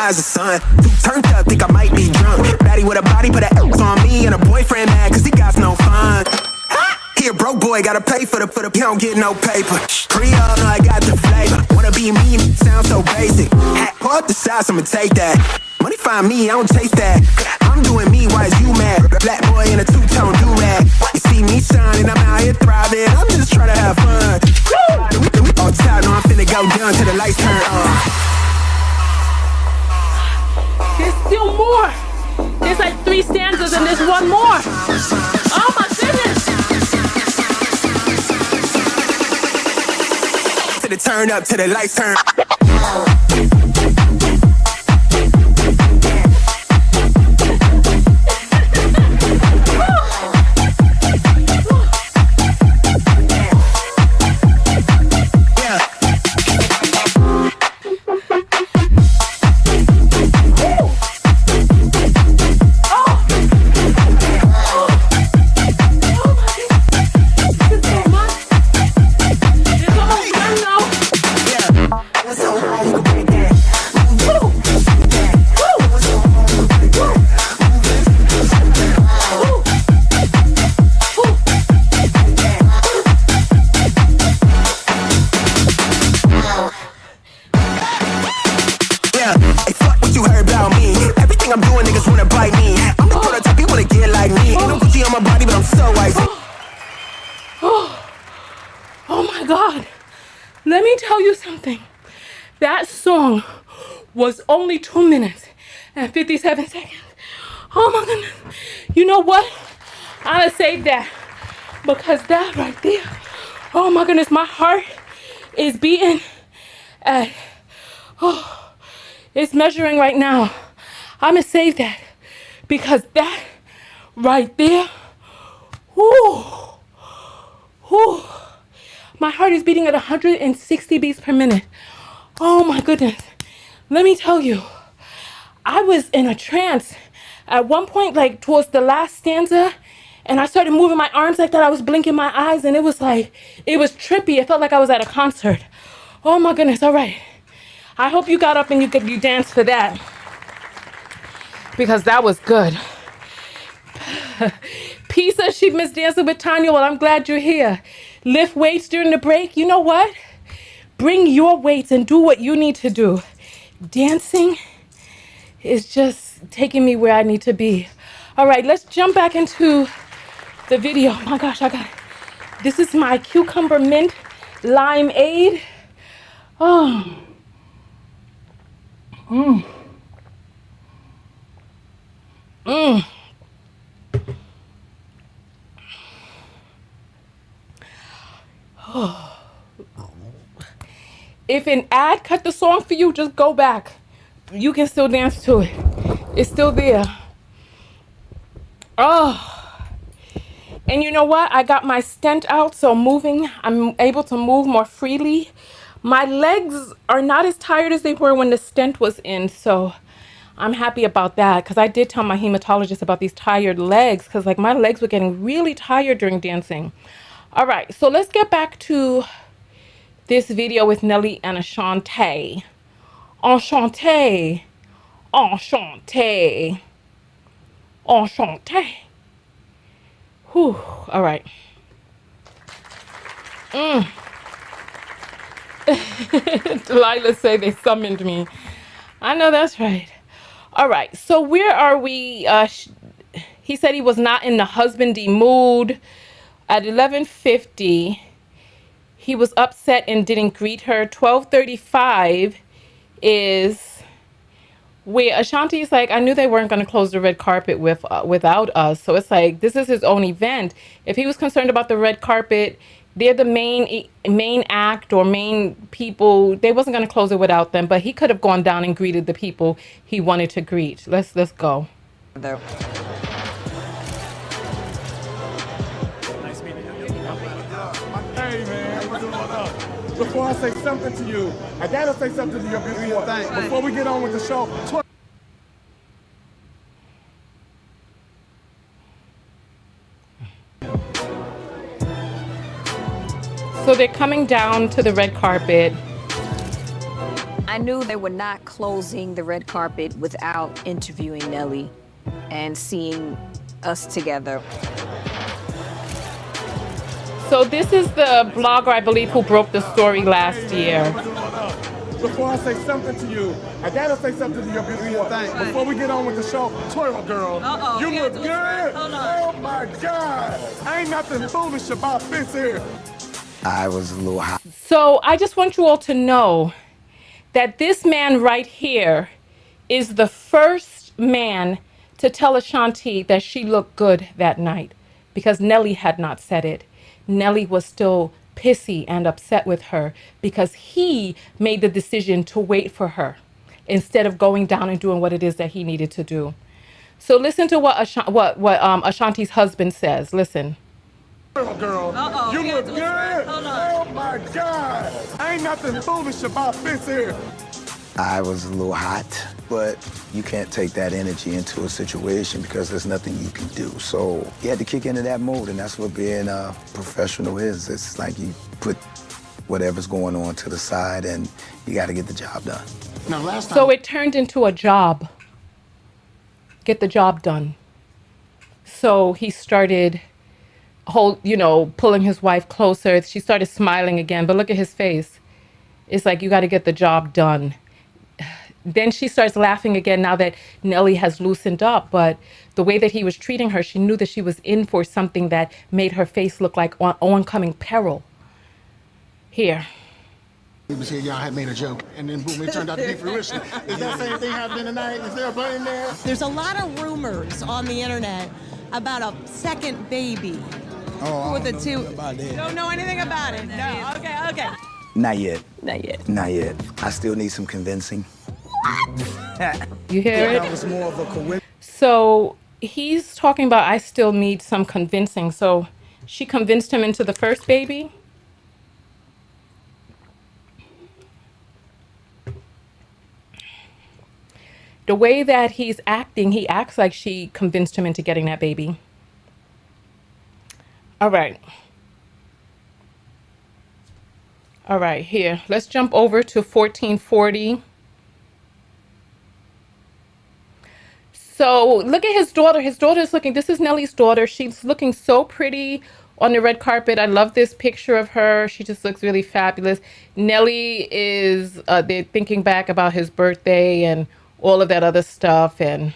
Speaker 9: As a son, too turned up, think I might be drunk. Baddie with a body, put an X on me, and a boyfriend mad cause he got no fun. He a broke boy, gotta pay for the he don't get no paper. Creole, know I got the flavor. Wanna be me, sound so basic. Pull up the shots, I'ma take that. Money find me, I don't chase that. I'm doing me, why is you mad? Black boy in a two-tone do-rag. You see me shining, I'm out here thriving. I'm just trying to have fun. All time, know I'm finna go down till the lights turn on.
Speaker 2: There's still more. There's like 3 stanzas and there's one more. Oh my goodness.
Speaker 9: To the turn up, to the lights turn.
Speaker 2: Let me tell you something. That song was only 2 minutes and 57 seconds. Oh my goodness. You know what? I'm gonna save that because that right there, oh my goodness, my heart is beating at, it's measuring right now. I'm gonna save that because that right there, my heart is beating at 160 beats per minute. Oh my goodness. Let me tell you, I was in a trance at one point, like towards the last stanza, and I started moving my arms like that. I was blinking my eyes, and it was like, it was trippy. It felt like I was at a concert. Oh my goodness. All right. I hope you got up and you danced for that, because that was good. P says she missed dancing with Tonya. Well, I'm glad you're here. Lift weights during the break. You know what? Bring your weights and do what you need to do. Dancing is just taking me where I need to be. All right, let's jump back into the video. Oh my gosh, I got it. This is my cucumber mint limeade. Oh. Mmm. Mmm. If an ad cut the song for you, just go back. You can still dance to it. It's still there. Oh. And you know what? I got my stent out, so I'm able to move more freely. My legs are not as tired as they were when the stent was in, so I'm happy about that, because I did tell my hematologist about these tired legs, because like my legs were getting really tired during dancing. All right, so let's get back to this video with Nelly and Ashanti. Ashanti. Ashanti. Ashanti. Whew. All right. Delilah say they summoned me. I know that's right. All right. So where are we? He said he was not in the husbandy mood. At 11:50, he was upset and didn't greet her. 12:35 is where Ashanti's like, I knew they weren't going to close the red carpet without us. So it's like, this is his own event. If he was concerned about the red carpet, they're the main act or main people. They wasn't going to close it without them, but he could have gone down and greeted the people he wanted to greet. Let's go.
Speaker 7: Hey, man, what's going on? Before I say something to you, I gotta say something to your beautiful thing. Before we get on with the show,
Speaker 2: So they're coming down to the red carpet.
Speaker 4: I knew they were not closing the red carpet without interviewing Nelly and seeing us together.
Speaker 2: So this is the blogger, I believe, who broke the story last year.
Speaker 7: before I say something to you, I gotta say something to your beautiful thing. Before we get on with the show, twirl, girl. You look good. Oh my God. Ain't nothing foolish about this here.
Speaker 3: I was a little hot.
Speaker 2: So I just want you all to know that this man right here is the first man to tell Ashanti that she looked good that night, because Nelly had not said it. Nelly was still pissy and upset with her because he made the decision to wait for her instead of going down and doing what it is that he needed to do. So listen to what Ashanti's husband says. Listen.
Speaker 7: Girl, you look good. Oh my God. Ain't nothing foolish about this here.
Speaker 3: I was a little hot, but you can't take that energy into a situation because there's nothing you can do. So you had to kick into that mode, and that's what being a professional is. It's like you put whatever's going on to the side, and you got to get the job done.
Speaker 7: Now, last time.
Speaker 2: So it turned into a job. Get the job done. So he started pulling his wife closer. She started smiling again, but look at his face. It's like, you got to get the job done. Then she starts laughing again now that Nelly has loosened up, but the way that he was treating her, she knew that she was in for something that made her face look like oncoming peril. Here.
Speaker 7: He was here, y'all had made a joke, and then boom, it turned out to be fruition. Is that same thing happening tonight? Is there a button there?
Speaker 11: There's a lot of rumors on the internet about a second baby.
Speaker 7: Oh,
Speaker 11: with the two. Don't know anything about it. No. Okay.
Speaker 3: Not yet.
Speaker 11: Not yet.
Speaker 3: Not yet. I still need some convincing.
Speaker 2: You hear it?
Speaker 7: That was more of a coincidence.
Speaker 2: So he's talking about, I still need some convincing. So she convinced him into the first baby. The way that he's acting, he acts like she convinced him into getting that baby. All right. All right, here. Let's jump over to 1440. So look at his daughter. His daughter's looking, this is Nelly's daughter. She's looking so pretty on the red carpet. I love this picture of her. She just looks really fabulous. Nelly is, they're thinking back about his birthday and all of that other stuff. And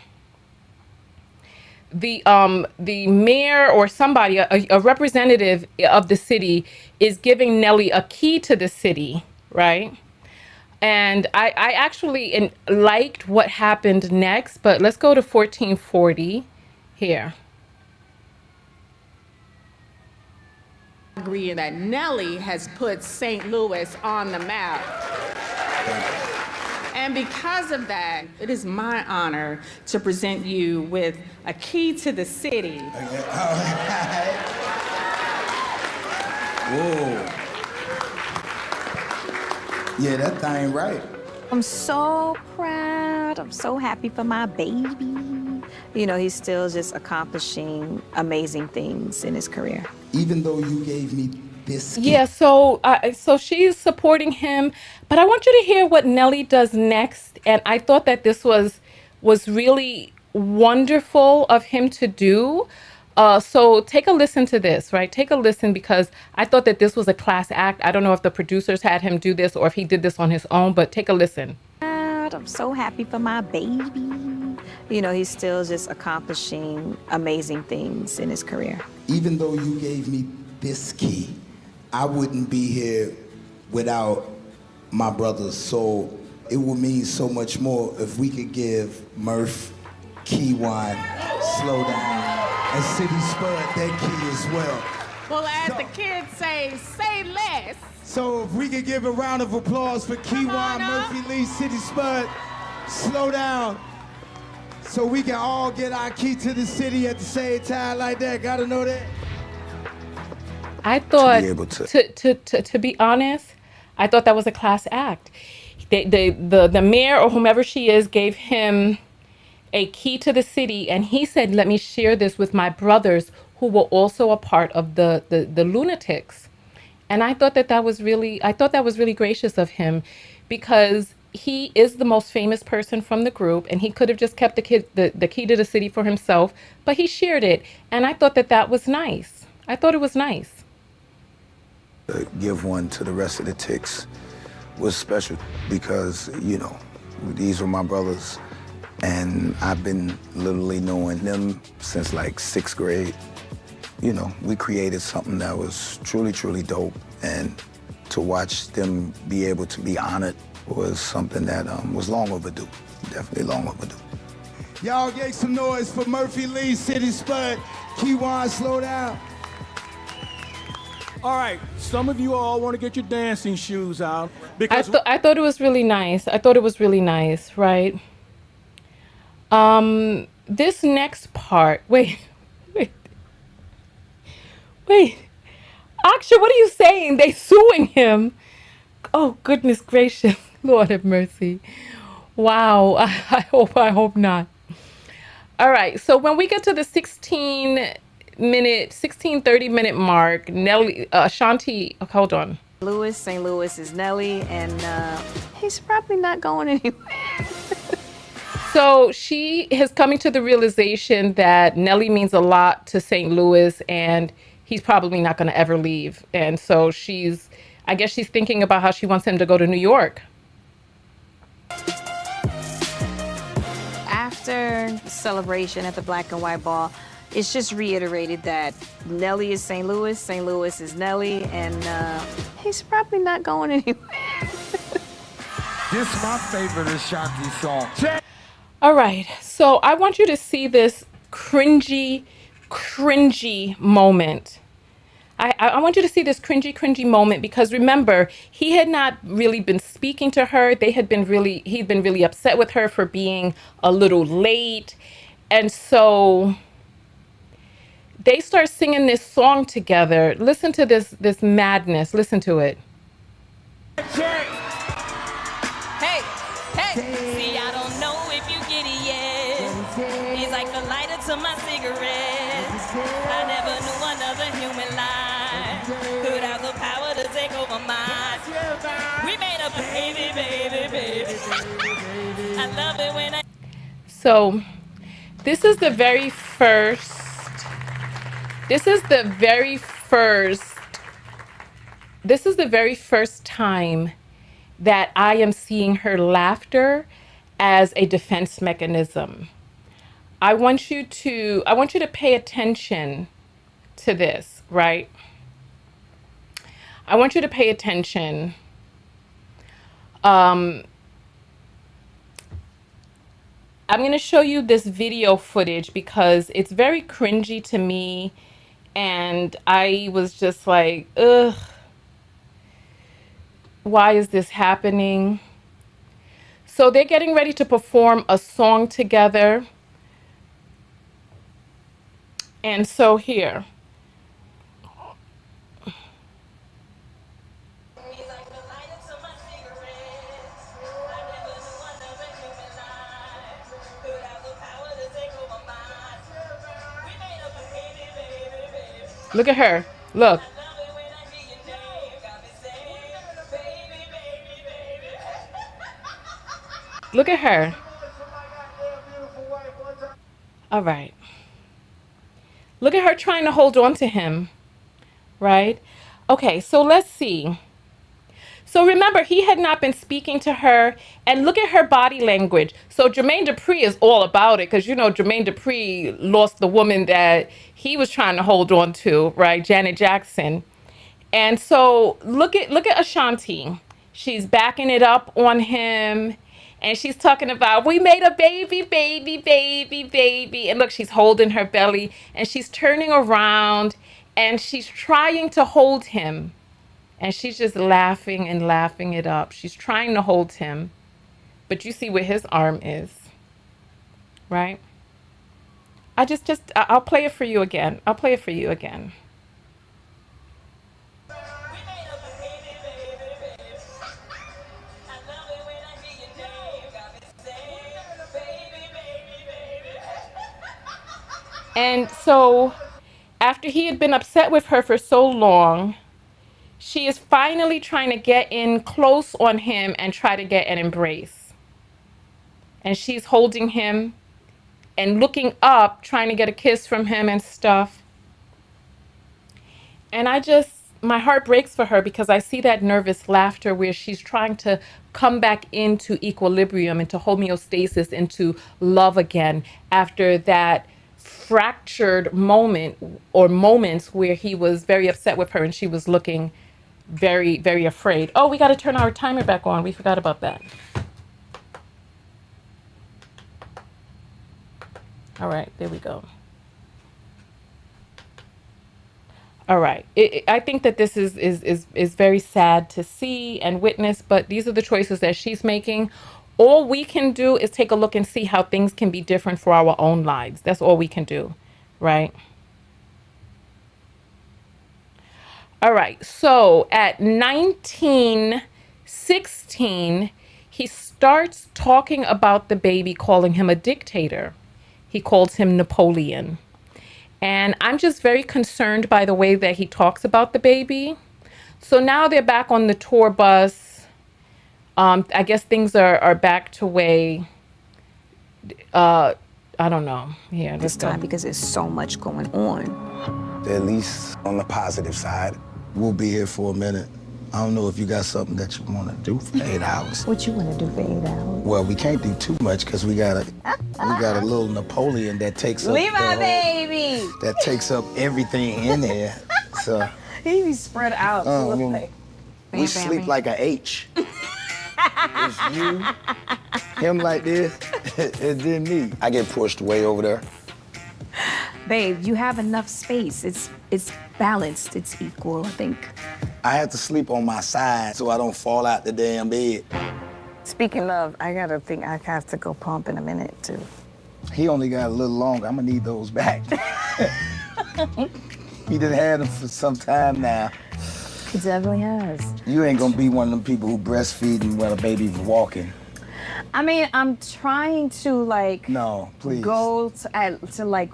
Speaker 2: the mayor or somebody, a representative of the city, is giving Nelly a key to the city, right? And I actually liked what happened next, but let's go to 1440 here.
Speaker 12: Agreeing that Nelly has put St. Louis on the map. And because of that, it is my honor to present you with a key to the city.
Speaker 3: Whoa. Yeah, that thing right.
Speaker 4: I'm so proud. I'm so happy for my baby. You know, he's still just accomplishing amazing things in his career.
Speaker 3: Even though you gave me this.
Speaker 2: Yeah, so she's supporting him, but I want you to hear what Nelly does next. And I thought that this was really wonderful of him to do. So take a listen to this, right? Take a listen, because I thought that this was a class act. I don't know if the producers had him do this or if he did this on his own, but take a listen.
Speaker 4: I'm so happy for my baby. You know, he's still just accomplishing amazing things in his career.
Speaker 3: Even though you gave me this key, I wouldn't be here without my brothers. So it would mean so much more if we could give Murph, Keywan, Slow Down, and City Spud their key as well.
Speaker 12: Well, as the kids say less.
Speaker 3: So if we could give a round of applause for Keywan, Murphy Lee, City Spud, Slow Down, so we can all get our key to the city at the same time like that. Gotta know that.
Speaker 2: I thought, to be honest, I thought that was a class act. The mayor or whomever she is gave him a key to the city, and he said, "Let me share this with my brothers who were also a part of the Lunatics." And I thought that was really gracious of him, because he is the most famous person from the group, and he could have just kept the key to the city for himself, but he shared it, and I thought that was nice. I thought it was nice.
Speaker 3: Give one to the rest of the Ticks was special because, you know, these were my brothers, and I've been literally knowing them since like 6th grade. You know, we created something that was truly, truly dope, and to watch them be able to be honored was something that was long overdue, definitely long overdue. Y'all gave some noise for Murphy Lee, City Spud, Keywan, Slow Down.
Speaker 13: All right, some of you all want to get your dancing shoes out because
Speaker 2: I thought it was really nice. I thought it was really nice, right? This next part, wait. Aksha, what are you saying? They suing him. Oh, goodness gracious. Lord have mercy. Wow. I hope not. All right. So when we get to the 30-minute mark, Nelly Ashanti, hold on.
Speaker 4: St. Louis is Nelly, and he's probably not going anywhere.
Speaker 2: So she is coming to the realization that Nelly means a lot to St. Louis, and he's probably not going to ever leave. And so I guess she's thinking about how she wants him to go to New York.
Speaker 4: After the celebration at the Black and White Ball, it's just reiterated that Nelly is St. Louis is Nelly, and he's probably not going anywhere.
Speaker 3: This is my favorite Ashanti song.
Speaker 2: All right, so I want you to see this cringy moment. I want you to see this cringy moment, because remember, he had not really been speaking to her. He'd been really upset with her for being a little late. And so they start singing this song together. Listen to this madness. Listen to it.
Speaker 1: Hey, see, I don't know if you get it yet. He's like the lighter to my cigarette. I never knew another human life could have the power to take over mine. We made a baby. I love it when
Speaker 2: So this is the very first time that I am seeing her laughter as a defense mechanism. I want you to pay attention to this, right? I want you to pay attention. I'm going to show you this video footage because it's very cringy to me. And I was just like, ugh, why is this happening? So they're getting ready to perform a song together. And so here. Look at her. Look. Look at her. All right. Look at her trying to hold on to him, right? Okay, so let's see. So remember, he had not been speaking to her, and look at her body language. So Jermaine Dupri is all about it because, you know, Jermaine Dupri lost the woman that he was trying to hold on to, right? Janet Jackson. And so look at Ashanti. She's backing it up on him. And she's talking about, we made a baby, baby, baby, baby. And look, she's holding her belly and she's turning around and she's trying to hold him. And she's just laughing and laughing it up. She's trying to hold him. But you see where his arm is, right? I'll play it for you again. I'll play it for you again. And so after he had been upset with her for so long, she is finally trying to get in close on him and try to get an embrace. And she's holding him and looking up, trying to get a kiss from him and stuff. And my heart breaks for her because I see that nervous laughter where she's trying to come back into equilibrium, into homeostasis, into love again after that fractured moment or moments where he was very upset with her and she was looking very, very afraid. Oh, we got to turn our timer back on. We forgot about that. All right, there we go. All right. I think that this is very sad to see and witness, but these are the choices that she's making. All we can do is take a look and see how things can be different for our own lives. That's all we can do, right? All right. So at 19, 16, he starts talking about the baby, calling him a dictator. He calls him Napoleon. And I'm just very concerned by the way that he talks about the baby. So now they're back on the tour bus. I guess things are back to way, I don't know. Yeah,
Speaker 4: This time because there's so much going on.
Speaker 3: At least on the positive side, we'll be here for a minute. I don't know if you got something that you want to do for 8 hours.
Speaker 4: What you want to do for 8 hours?
Speaker 3: Well, we can't do too much because we got a little Napoleon that takes up
Speaker 4: Leave my baby.
Speaker 3: That takes up everything in there. So
Speaker 4: He be spread out.
Speaker 3: we sleep like a H. It's you, him like this, and then me. I get pushed way over there.
Speaker 4: Babe, you have enough space. It's balanced. It's equal, I think.
Speaker 3: I have to sleep on my side so I don't fall out the damn bed.
Speaker 5: Speaking of, I gotta think I have to go pump in a minute too.
Speaker 3: He only got a little longer. I'm gonna need those back. He done had them for some time now.
Speaker 5: He definitely has.
Speaker 3: You ain't gonna be one of them people who breastfeeding when a baby's walking.
Speaker 5: I mean, I'm trying to like
Speaker 3: No, please.
Speaker 5: go to like,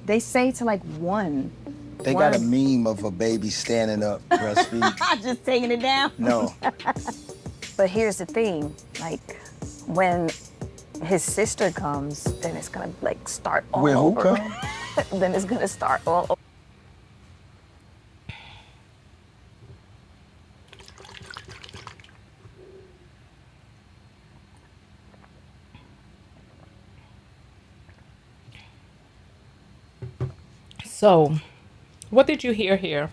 Speaker 5: they say to like 1.
Speaker 3: They got a meme of a baby standing up breastfeeding.
Speaker 5: Just taking it down?
Speaker 3: No.
Speaker 5: But here's the thing, like when his sister comes, then it's gonna like start all
Speaker 3: When who
Speaker 5: over.
Speaker 3: come?
Speaker 5: Then it's gonna start all over.
Speaker 2: So, what did you hear here?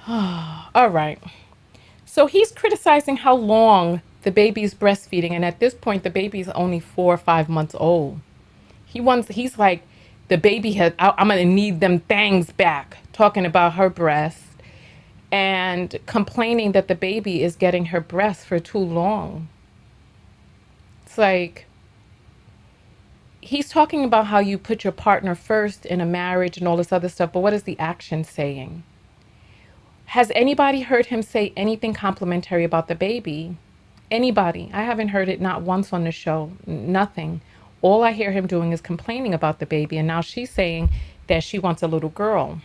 Speaker 2: All right. So he's criticizing how long the baby's breastfeeding, and at this point, the baby's only 4 or 5 months old. He's like, the baby I'm gonna need them things back, talking about her breast, and complaining that the baby is getting her breast for too long. It's like, he's talking about how you put your partner first in a marriage and all this other stuff, but what is the action saying? Has anybody heard him say anything complimentary about the baby? Anybody? I haven't heard it not once on the show. Nothing. All I hear him doing is complaining about the baby, and now she's saying that she wants a little girl.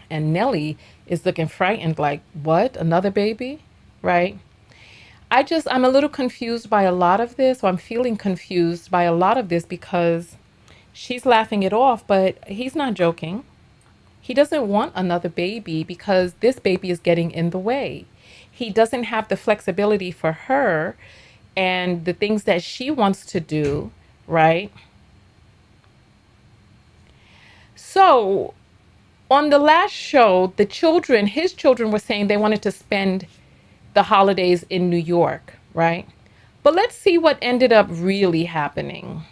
Speaker 2: And Nelly is looking frightened like, what? Another baby? Right? I'm a little confused by a lot of this, or I'm feeling confused by a lot of this, because she's laughing it off, but he's not joking. He doesn't want another baby because this baby is getting in the way. He doesn't have the flexibility for her and the things that she wants to do, right? So on the last show, his children were saying they wanted to spend the holidays in New York, right? But let's see what ended up really happening.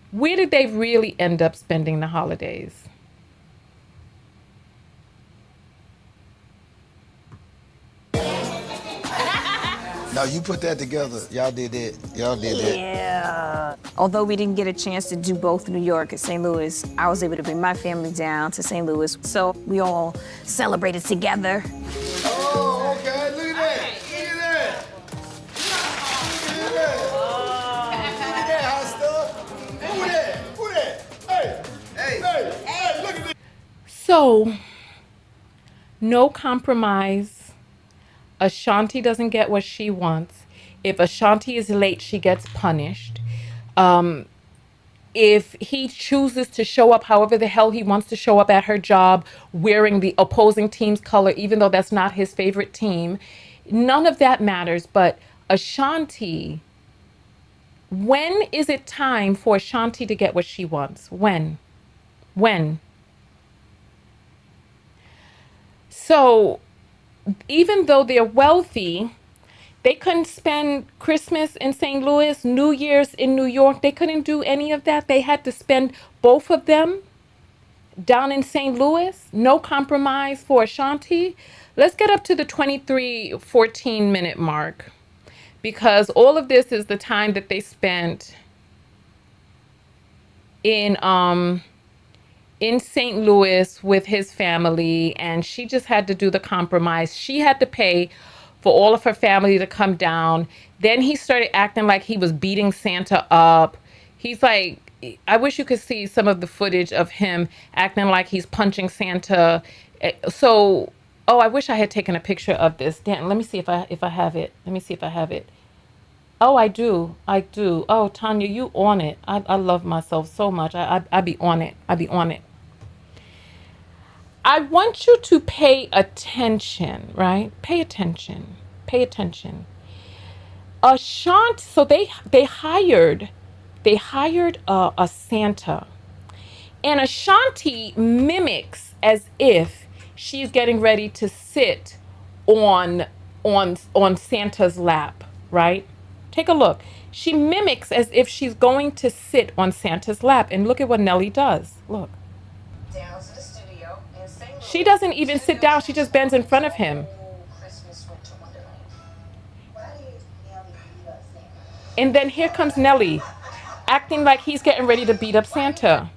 Speaker 2: Where did they really end up spending the holidays?
Speaker 3: No, you put that together. Y'all did it. Y'all did it.
Speaker 4: Yeah. Although we didn't get a chance to do both New York and St. Louis, I was able to bring my family down to St. Louis. So we all celebrated together.
Speaker 3: Oh, okay. Look at that. Look at that. Look at that. Look at that hot stuff. Who that? Who that? Hey, look at this.
Speaker 2: So, no compromise. Ashanti doesn't get what she wants. If Ashanti is late, she gets punished. If he chooses to show up however the hell he wants to show up at her job wearing the opposing team's color, even though that's not his favorite team, none of that matters. But Ashanti, when is it time for Ashanti to get what she wants? When? So, even though they're wealthy, they couldn't spend Christmas in St. Louis, New Year's in New York. They couldn't do any of that. They had to spend both of them down in St. Louis. No compromise for Ashanti. Let's get up to the 14 minute mark, because all of this is the time that they spent in St. Louis with his family, and she just had to do the compromise. She had to pay for all of her family to come down. Then he started acting like he was beating Santa up. He's like, I wish you could see some of the footage of him acting like he's punching Santa. So, I wish I had taken a picture of this. Dan, let me see if I have it. Let me see if I have it. Oh, I do. Oh, Tonya, you on it. I love myself so much. I be on it. I want you to pay attention, right? Pay attention. Ashanti, so they hired a Santa, and Ashanti mimics as if she's getting ready to sit on Santa's lap, right? Take a look. She mimics as if she's going to sit on Santa's lap, and look at what Nelly does. Look. She doesn't even sit down. She just bends in front of him. And then here comes Nelly, acting like he's getting ready to beat up Santa.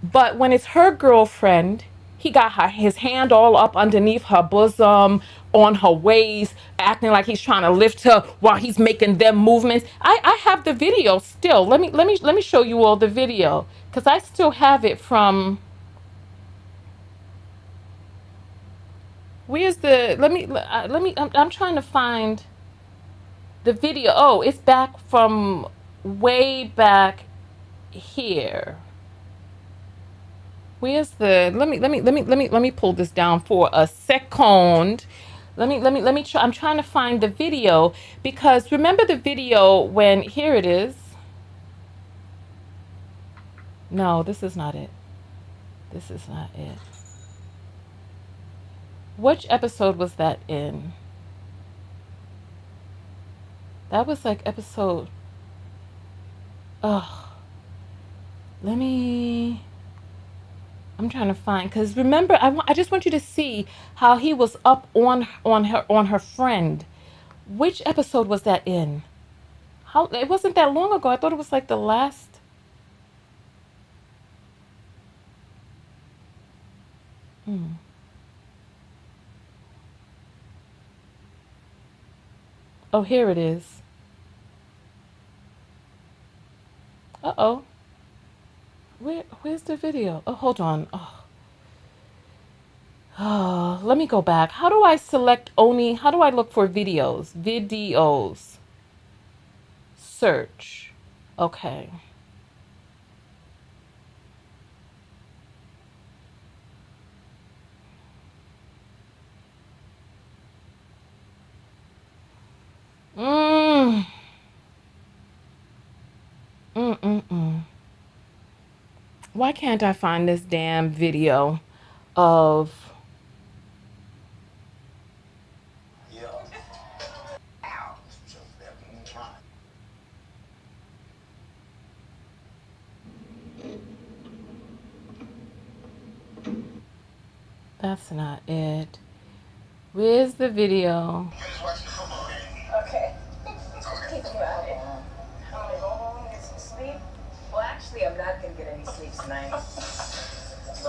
Speaker 2: But when it's her girlfriend, he got his hand all up underneath her bosom, on her waist, acting like he's trying to lift her while he's making them movements. I have the video still. Let me show you all the video, because I still have it from. Where's the? I'm trying to find the video. Oh, it's back from way back here. Where's the? Let me pull this down for a second. Let me try. I'm trying to find the video because remember the video when, here it is. No, this is not it. This is not it. Which episode was that in? That was like episode, I'm trying to find, because remember, I just want you to see how he was up on her friend. Which episode was that in? It wasn't that long ago. I thought it was like the last. Oh, here it is. Uh-oh. Where's the video? Oh, hold on. Oh, let me go back. How do I select only? How do I look for videos? Videos. Search. Okay. Why can't I find this damn video of... That's not it. Where's the video?
Speaker 5: Okay. Keep you out. I'm gonna go home and get some sleep. Well, actually, I'm not gonna get any sleep tonight.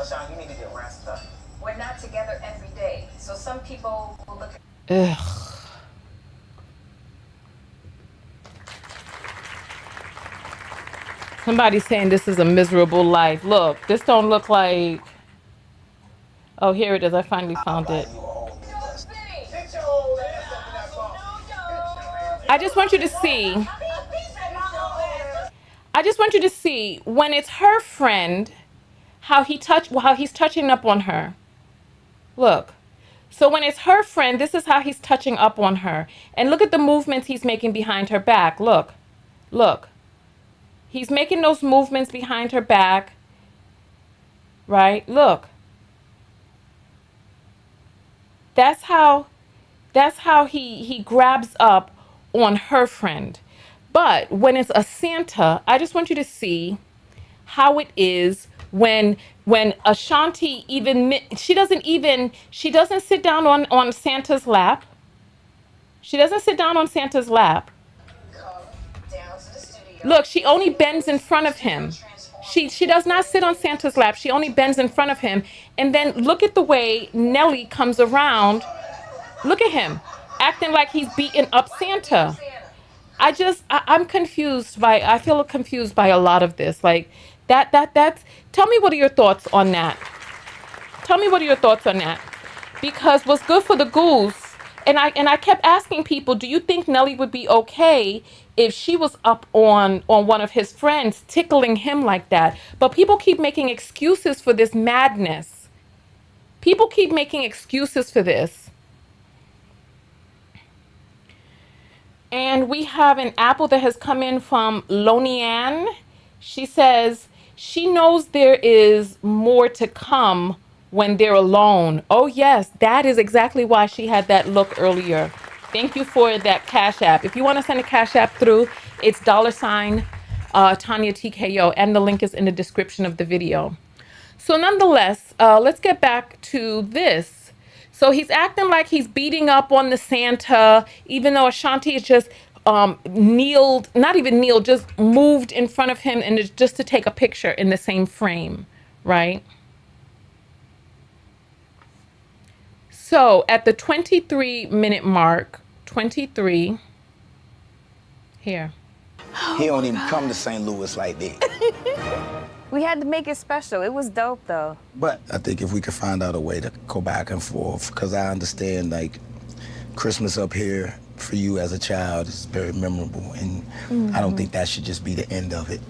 Speaker 5: Sean, you need to get rest. We're not together every day, so some people will look at...
Speaker 2: Ugh. Somebody's saying this is a miserable life. Look, this don't look like... Oh, here it is. I finally found it. I just want you to see. I just want you to see when it's her friend, how he's touching up on her. Look. So when it's her friend, this is how he's touching up on her. And look at the movements he's making behind her back. Look. Look. He's making those movements behind her back. Right? Look. That's how he grabs up on her friend. But when it's a Santa, I just want you to see how it is when Ashanti she doesn't sit down on Santa's lap. She doesn't sit down on Santa's lap. Look, she only bends in front of him. She does not sit on Santa's lap. She only bends in front of him. And then look at the way Nelly comes around. Look at him, acting like he's beating up Santa. I'm confused I feel confused by a lot of this. Like that's, tell me what are your thoughts on that? Tell me what are your thoughts on that? Because what's good for the goose, and I kept asking people, do you think Nelly would be okay if she was up on one of his friends tickling him like that? But people keep making excuses for this madness. People keep making excuses for this. And we have an apple that has come in from Lonianne. She says she knows there is more to come when they're alone. Oh yes, that is exactly why she had that look earlier. Thank you for that Cash App. If you want to send a Cash App through, it's $Tonya Tko, and the link is in the description of the video. So nonetheless, let's get back to this. So he's acting like he's beating up on the Santa, even though Ashanti is just kneeled, not even kneeled, just moved in front of him and just to take a picture in the same frame, right? So at the 23-minute mark, 23, here.
Speaker 3: He don't even come to St. Louis like that.
Speaker 4: We had to make it special. It was dope, though.
Speaker 3: But I think if we could find out a way to go back and forth, because I understand, like, Christmas up here for you as a child is very memorable, and I don't think that should just be the end of it.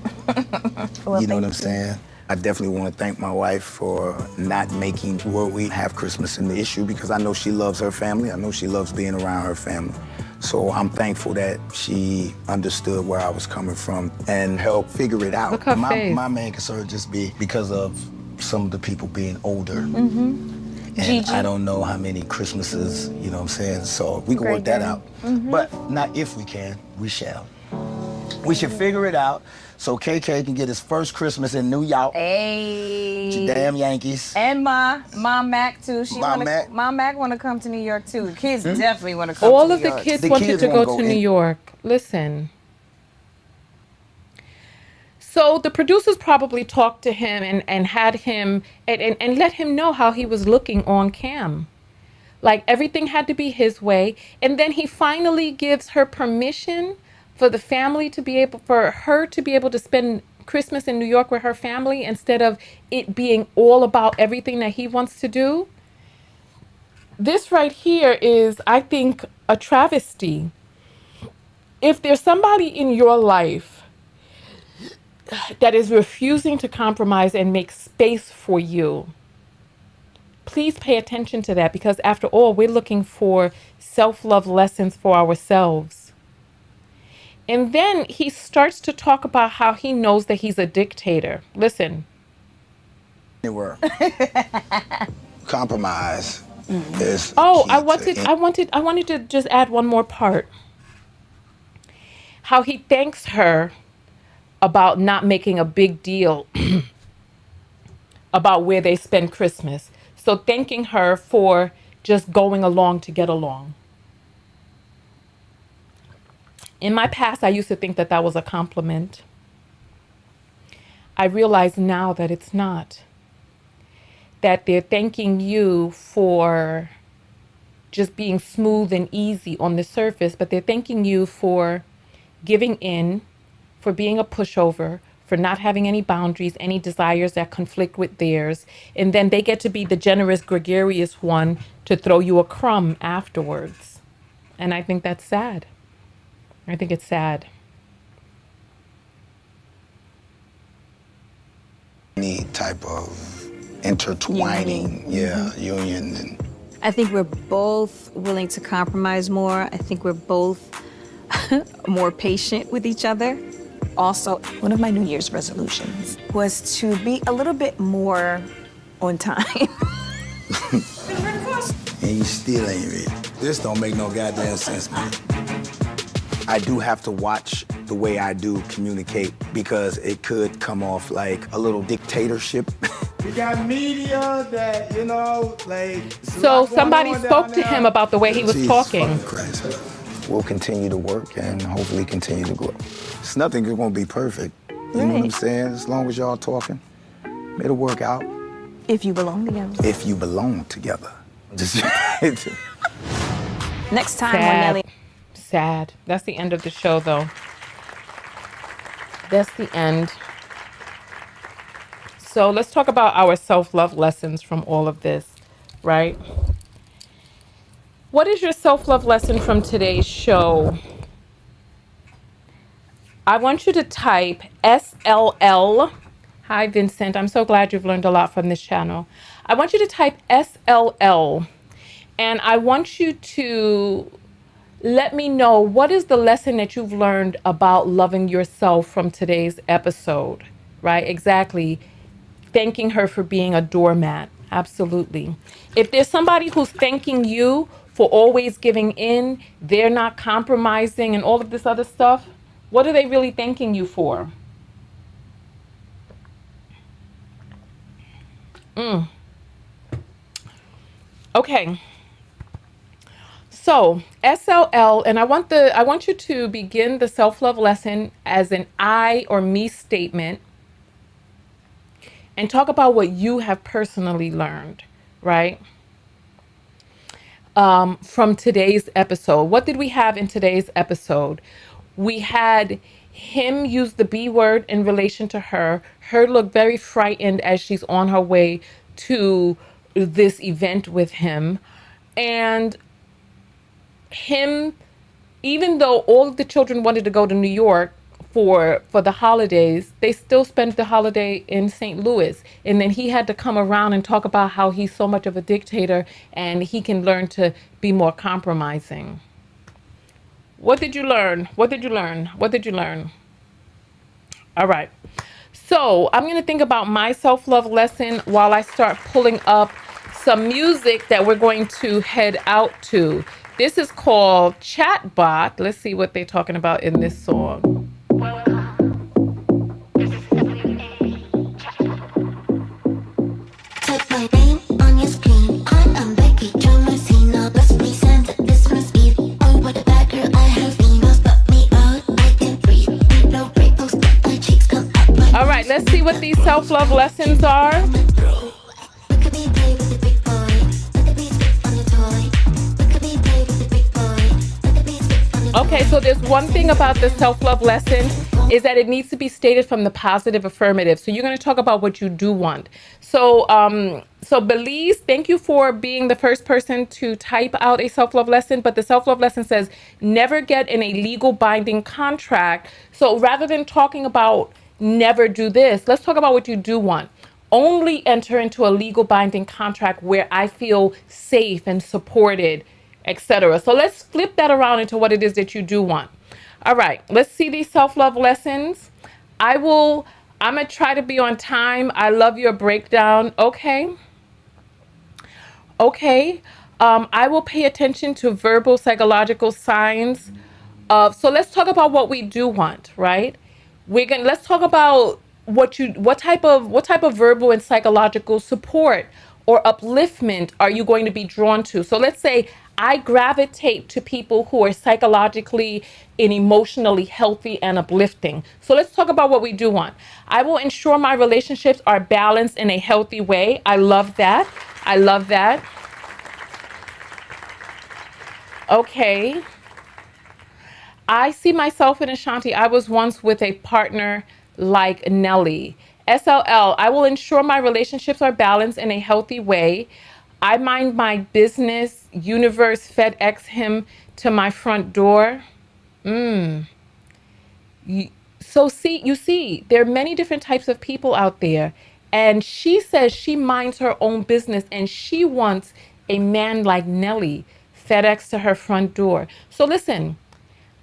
Speaker 4: Well,
Speaker 3: you know what I'm saying? I definitely want to thank my wife for not making where we have Christmas an issue because I know she loves her family. I know she loves being around her family. So I'm thankful that she understood where I was coming from and helped figure it out.
Speaker 2: Look her face.
Speaker 3: My main concern just be because of some of the people being older.
Speaker 5: Mm-hmm.
Speaker 3: And I don't know how many Christmases, you know what I'm saying? So we can work that out.
Speaker 5: Mm-hmm.
Speaker 3: But not if we can, we shall. We should figure it out so KK can get his first Christmas in New York.
Speaker 5: Hey.
Speaker 3: Damn Yankees.
Speaker 5: And Mom Mac too. Mom Mac want to come to New York too. The kids definitely want to come
Speaker 2: All
Speaker 5: to
Speaker 2: of
Speaker 5: New
Speaker 2: the
Speaker 5: York.
Speaker 2: kids wanted to go to New York. Listen. So the producers probably talked to him and had him and let him know how he was looking on cam. Like everything had to be his way. And then he finally gives her permission for the family to be able, for her to be able to spend Christmas in New York with her family instead of it being all about everything that he wants to do. This right here is, I think, a travesty. If there's somebody in your life that is refusing to compromise and make space for you, please pay attention to that, because after all, we're looking for self-love lessons for ourselves. And then he starts to talk about how he knows that he's a dictator. Listen.
Speaker 3: They were. Compromise is
Speaker 2: Oh,
Speaker 3: key
Speaker 2: I wanted to just add one more part. How he thanks her about not making a big deal about where they spend Christmas. So thanking her for just going along to get along. In my past, I used to think that that was a compliment. I realize now that it's not. That they're thanking you for just being smooth and easy on the surface, but they're thanking you for giving in, for being a pushover, for not having any boundaries, any desires that conflict with theirs. And then they get to be the generous, gregarious one to throw you a crumb afterwards. And I think that's sad. I think it's sad.
Speaker 3: Any type of intertwining, union. And
Speaker 4: I think we're both willing to compromise more. I think we're both more patient with each other. Also, one of my New Year's resolutions was to be a little bit more on time.
Speaker 3: And you still ain't ready. This don't make no goddamn sense, man. I do have to watch the way I do communicate because it could come off like a little dictatorship.
Speaker 13: You got media that, you know, like...
Speaker 2: So somebody spoke to him about the way he was
Speaker 3: Jesus
Speaker 2: talking.
Speaker 3: fucking Christ, man. We'll continue to work and hopefully continue to grow. It's nothing that's gonna be perfect. You know what I'm saying? As long as y'all talking, it'll work out.
Speaker 4: If you belong together.
Speaker 3: If you belong together. Just
Speaker 4: Next time on
Speaker 2: Sad.
Speaker 4: Nelly.
Speaker 2: Sad. That's the end of the show, though. That's the end. So let's talk about our self-love lessons from all of this, right? What is your self-love lesson from today's show? I want you to type SLL. Hi, Vincent. I'm so glad you've learned a lot from this channel. I want you to type SLL, and I want you to let me know what is the lesson that you've learned about loving yourself from today's episode, right? Exactly. Thanking her for being a doormat. Absolutely. If there's somebody who's thanking you for always giving in, they're not compromising and all of this other stuff, what are they really thanking you for? Okay. So SLL, and I want you to begin the self-love lesson as an I or me statement and talk about what you have personally learned, right? From today's episode. What did we have in today's episode? We had him use the B word in relation to her look very frightened as she's on her way to this event with him. And him, even though all of the children wanted to go to New York for the holidays, they still spent the holiday in St. Louis. And then he had to come around and talk about how he's so much of a dictator and he can learn to be more compromising. What did you learn? What did you learn? What did you learn? All right. So I'm going to think about my self-love lesson while I start pulling up some music that we're going to head out to. This is called Chatbot. Let's see what they're talking about in this song.
Speaker 1: Type my name on your screen. I am Becky, join my scene now. Let's present it, this must be. Oh, what a bad girl, I have emails, but me out, I can breathe. Ain't no break, post up, my cheeks come up.
Speaker 2: All right, let's see what these self-love lessons are.
Speaker 1: Look at me play with the big boy. Let the beat spit on your toy. Look at me play with the big boy. Let the beat spit on your toy.
Speaker 2: Okay, so there's one thing about the self-love lesson is that it needs to be stated from the positive affirmative. So you're going to talk about what you do want. So, Belize, thank you for being the first person to type out a self-love lesson. But the self-love lesson says, never get in a legal binding contract. So rather than talking about never do this, let's talk about what you do want. Only enter into a legal binding contract where I feel safe and supported, etc. So let's flip that around into what it is that you do want. All right, let's see these self-love lessons. I'm gonna try to be on time. I love your breakdown. Okay. I will pay attention to verbal psychological signs of, so let's talk about what we do want, right? Let's talk about what type of verbal and psychological support or upliftment are you going to be drawn to? So let's say I gravitate to people who are psychologically and emotionally healthy and uplifting. So let's talk about what we do want. I will ensure my relationships are balanced in a healthy way. I love that. I love that. Okay. I see myself in Ashanti. I was once with a partner like Nelly. SLL, I will ensure my relationships are balanced in a healthy way. I mind my business. Universe FedEx him to my front door. So you see, there are many different types of people out there. And she says she minds her own business and she wants a man like Nelly FedEx to her front door. So listen,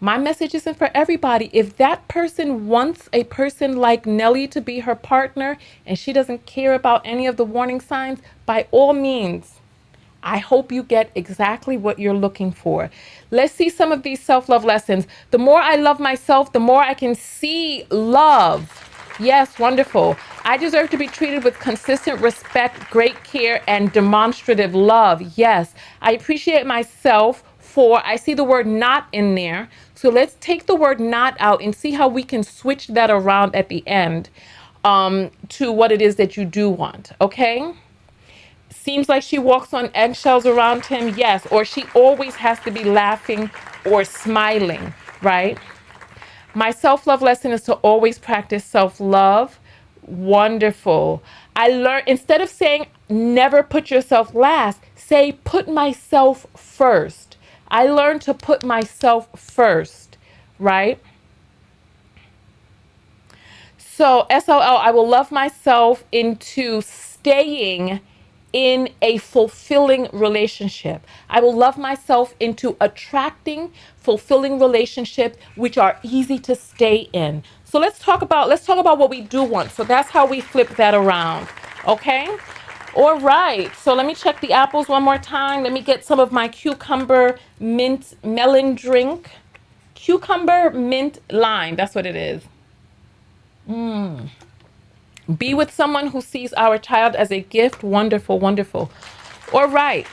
Speaker 2: my message isn't for everybody. If that person wants a person like Nelly to be her partner and she doesn't care about any of the warning signs, by all means, I hope you get exactly what you're looking for. Let's see some of these self-love lessons. The more I love myself, the more I can see love. Yes, wonderful. I deserve to be treated with consistent respect, great care, and demonstrative love. Yes, I appreciate myself for, I see the word not in there. So let's take the word not out and see how we can switch that around at the end to what it is that you do want, okay? Seems like she walks on eggshells around him, yes, or she always has to be laughing or smiling, right? My self-love lesson is to always practice self-love. Wonderful. I learned, instead of saying never put yourself last, say put myself first. I learned to put myself first, right? So SLL, I will love myself into staying in a fulfilling relationship. I will love myself into attracting fulfilling relationships which are easy to stay in. So let's talk about what we do want. So that's how we flip that around. Okay? All right. So let me check the apples one more time. Let me get some of my cucumber mint melon drink. Cucumber mint lime. That's what it is. Be with someone who sees our child as a gift. Wonderful, wonderful. All right.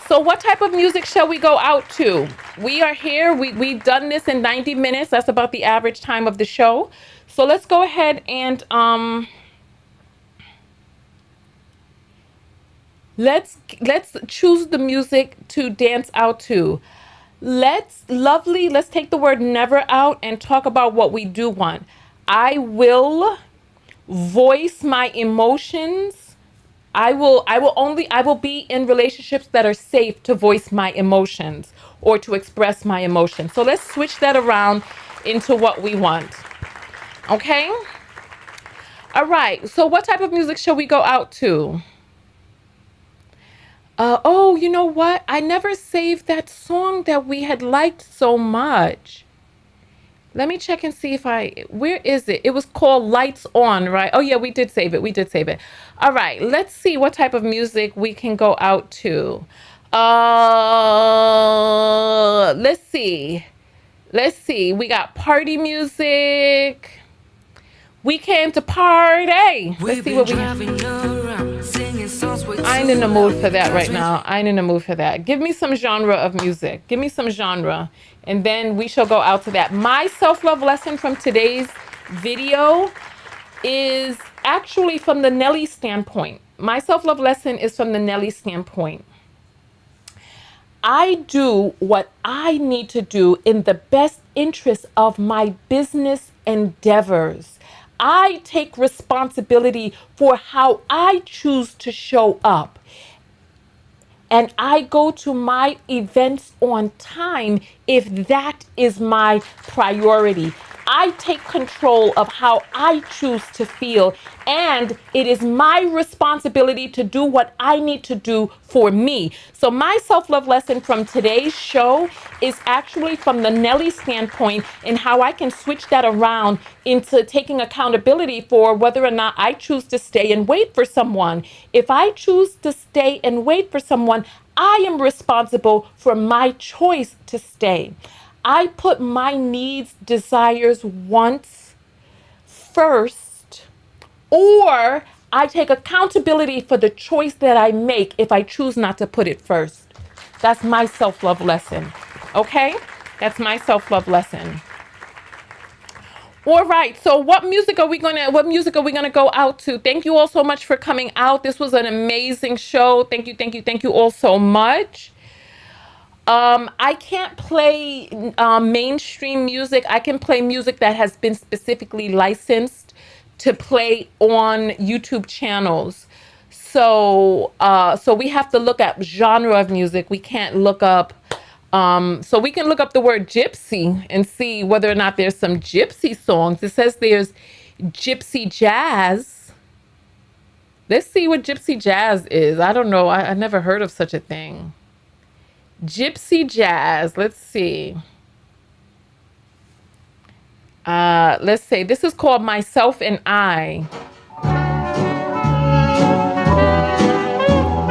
Speaker 2: So what type of music shall we go out to? We are here. We've done this in 90 minutes. That's about the average time of the show. So let's go ahead and let's choose the music to dance out to. Let's take the word never out and talk about what we do want. I will voice my emotions. I will be in relationships that are safe to voice my emotions or to express my emotions. So let's switch that around into what we want. Okay? All right. So what type of music shall we go out to? Oh, you know what? I never saved that song that we had liked so much. Let me check and see if where is it? It was called Lights On, right? Oh yeah, we did save it. We did save it. All right, let's see what type of music we can go out to. Let's see. Let's see. We got party music. We came to party. Let's see what we have. I ain't in the mood for that right now. I ain't in the mood for that. Give me some genre of music. Give me some genre. And then we shall go out to that. My self-love lesson from today's video is actually from the Nelly standpoint. My self-love lesson is from the Nelly standpoint. I do what I need to do in the best interest of my business endeavors. I take responsibility for how I choose to show up. And I go to my events on time if that is my priority. I take control of how I choose to feel, and it is my responsibility to do what I need to do for me. So my self-love lesson from today's show is actually from the Nelly standpoint and how I can switch that around into taking accountability for whether or not I choose to stay and wait for someone. If I choose to stay and wait for someone, I am responsible for my choice to stay. I put my needs, desires, wants first, or I take accountability for the choice that I make if I choose not to put it first. That's my self-love lesson. Okay? That's my self-love lesson. All right. So what music are we gonna go out to? Thank you all so much for coming out. This was an amazing show. Thank you all so much. I can't play mainstream music. I can play music that has been specifically licensed to play on YouTube channels. So we have to look at genre of music. We can't look up, so we can look up the word gypsy and see whether or not there's some gypsy songs. It says there's gypsy jazz. Let's see what gypsy jazz is. I don't know. I never heard of such a thing. Gypsy jazz. Let's see. Let's say this is called Myself and I.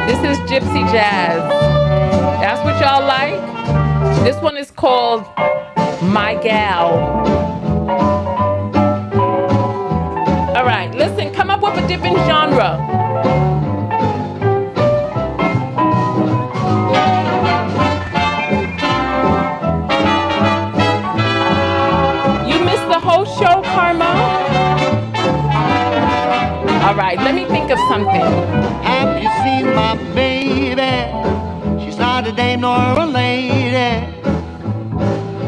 Speaker 2: This is gypsy jazz. That's what y'all like? This one is called My Gal. All right, listen, come up with a different genre. Show, Karma. All right, let me think of something.
Speaker 14: Have you seen my baby? She's not a dame nor a lady.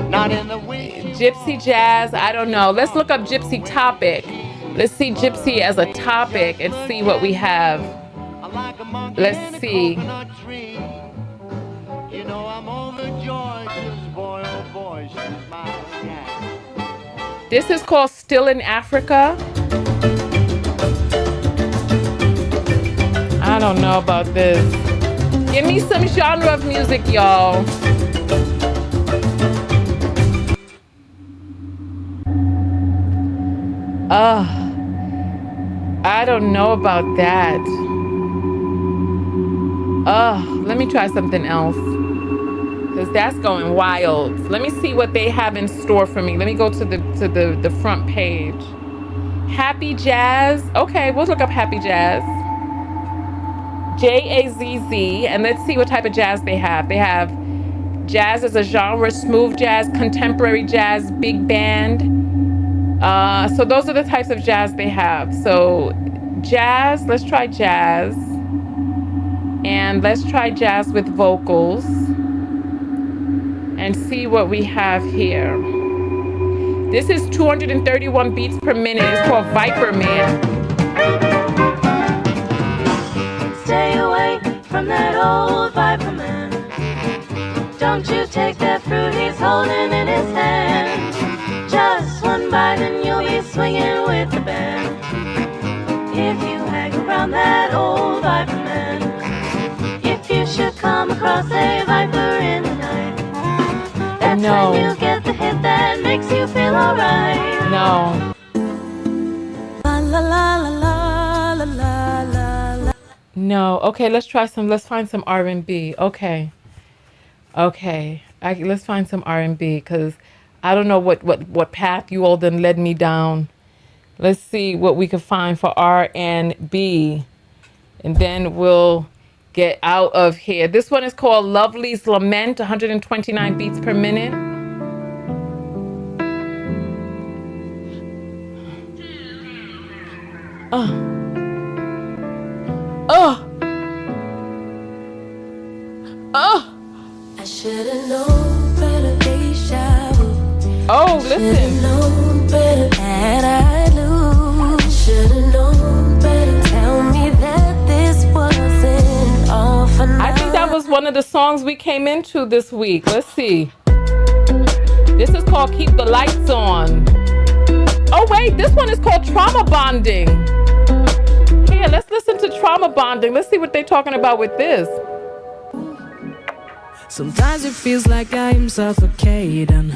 Speaker 14: Not in the way.
Speaker 2: Gypsy jazz, I don't know. Let's look up gypsy topic. Let's see gypsy as a topic and see what we have. Let's see. You know I'm overjoyed 'cause boy oh boy, she's my gal. This is called Still in Africa. I don't know about this. Give me some genre of music, y'all. I don't know about that. Let me try something else. Because that's going wild. Let me see what they have in store for me. Let me go to the front page. Happy Jazz. Okay, we'll look up Happy Jazz. Jazz. And let's see what type of jazz they have. They have jazz as a genre, smooth jazz, contemporary jazz, big band. So those are the types of jazz they have. So jazz, let's try jazz. And let's try jazz with vocals. And see what we have here. This is 231 beats per minute. It's called Viper Man.
Speaker 1: Stay away from that old Viper Man. Don't you take that fruit he's holding in his hand. Just one bite and you'll be swinging with the band. If you hang around that old Viper man, if you should come across a Viper in the night, that's when you get the hit that makes you feel alright.
Speaker 2: No.
Speaker 1: La la la la la la la la.
Speaker 2: No. Okay, let's find some R&B. Okay. Let's find some R&B because I don't know what path you all then led me down. Let's see what we can find for R&B. And then we'll get out of here. This one is called Lovely's Lament, 129 beats per minute.
Speaker 1: I should've known better, deja vu.
Speaker 2: Oh, listen.
Speaker 1: Should've known better that I'd lose. Should've known better. Tell me that this wasn't all for now.
Speaker 2: I think that was one of the songs we came into this week. Let's see. This is called Keep the Lights On. Oh wait, this one is called Trauma Bonding. Here, let's listen to Trauma Bonding. Let's see what they're talking about with this.
Speaker 15: Sometimes it feels like I am suffocating,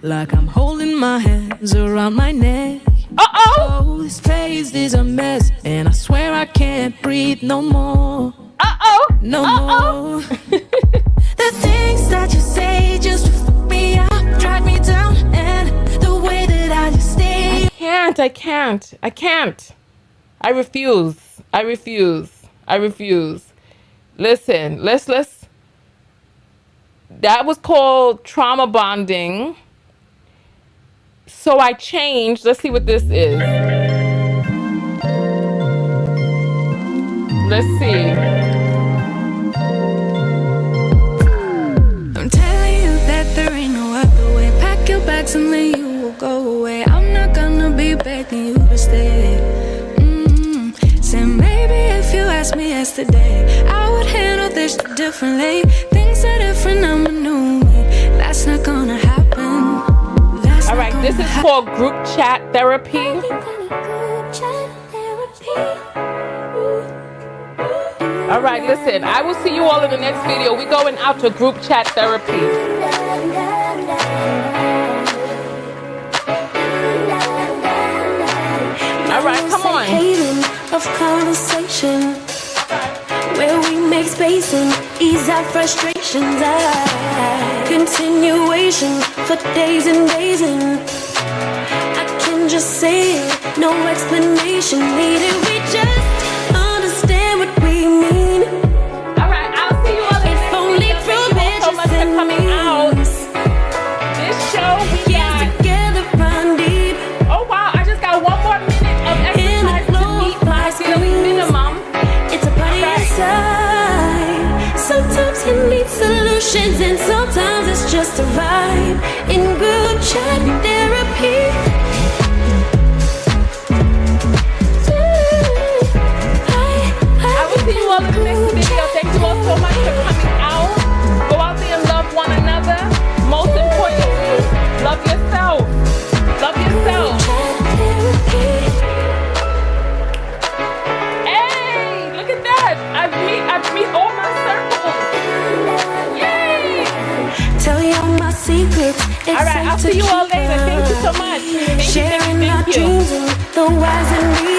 Speaker 15: like I'm holding my hands around my neck. Oh, this taste is a mess, and I swear I can't breathe no more. No more. The things that you say just fuck me up, drag me down, and the way that I just stay.
Speaker 2: I can't. I refuse. Listen, let's. That was called Trauma Bonding. So I changed. Let's see what this is. Let's see.
Speaker 15: I'm telling you that there ain't no other way. Pack your bags and then you will go away. I'm not gonna be begging you to stay. Say maybe if you asked me yesterday, I would handle this differently. Things are different, I'm a new me. That's not gonna happen.
Speaker 2: All right, this is called Group Chat Therapy. All right, listen, I will see you all in the next video. We're going out to Group Chat Therapy. All right, come on.
Speaker 1: Of conversation where we make space and ease our frustrations. Continuation for days and days, and I can just say it, no explanation needed. We just understand what we mean.
Speaker 2: All right, I'll see you all in the next video. Thank you so much for coming out. This show we got
Speaker 1: together, run deep.
Speaker 2: Oh wow, I just got one more minute of exercise to meet my daily minimum.
Speaker 1: It's a party inside. Sometimes you need solutions, and sometimes it's just a ride in group chat therapy.
Speaker 2: I will see you all in the next video. Thank you all so much for coming out. Go out there and love one another. Most importantly, love yourself. Love yourself. Hey, look at that. I've meet all my circles. Yay!
Speaker 1: Tell you all my secrets.
Speaker 2: All right, I'll see you all later. Thank you so much.
Speaker 1: Sharing my dreams and the whys and reasons.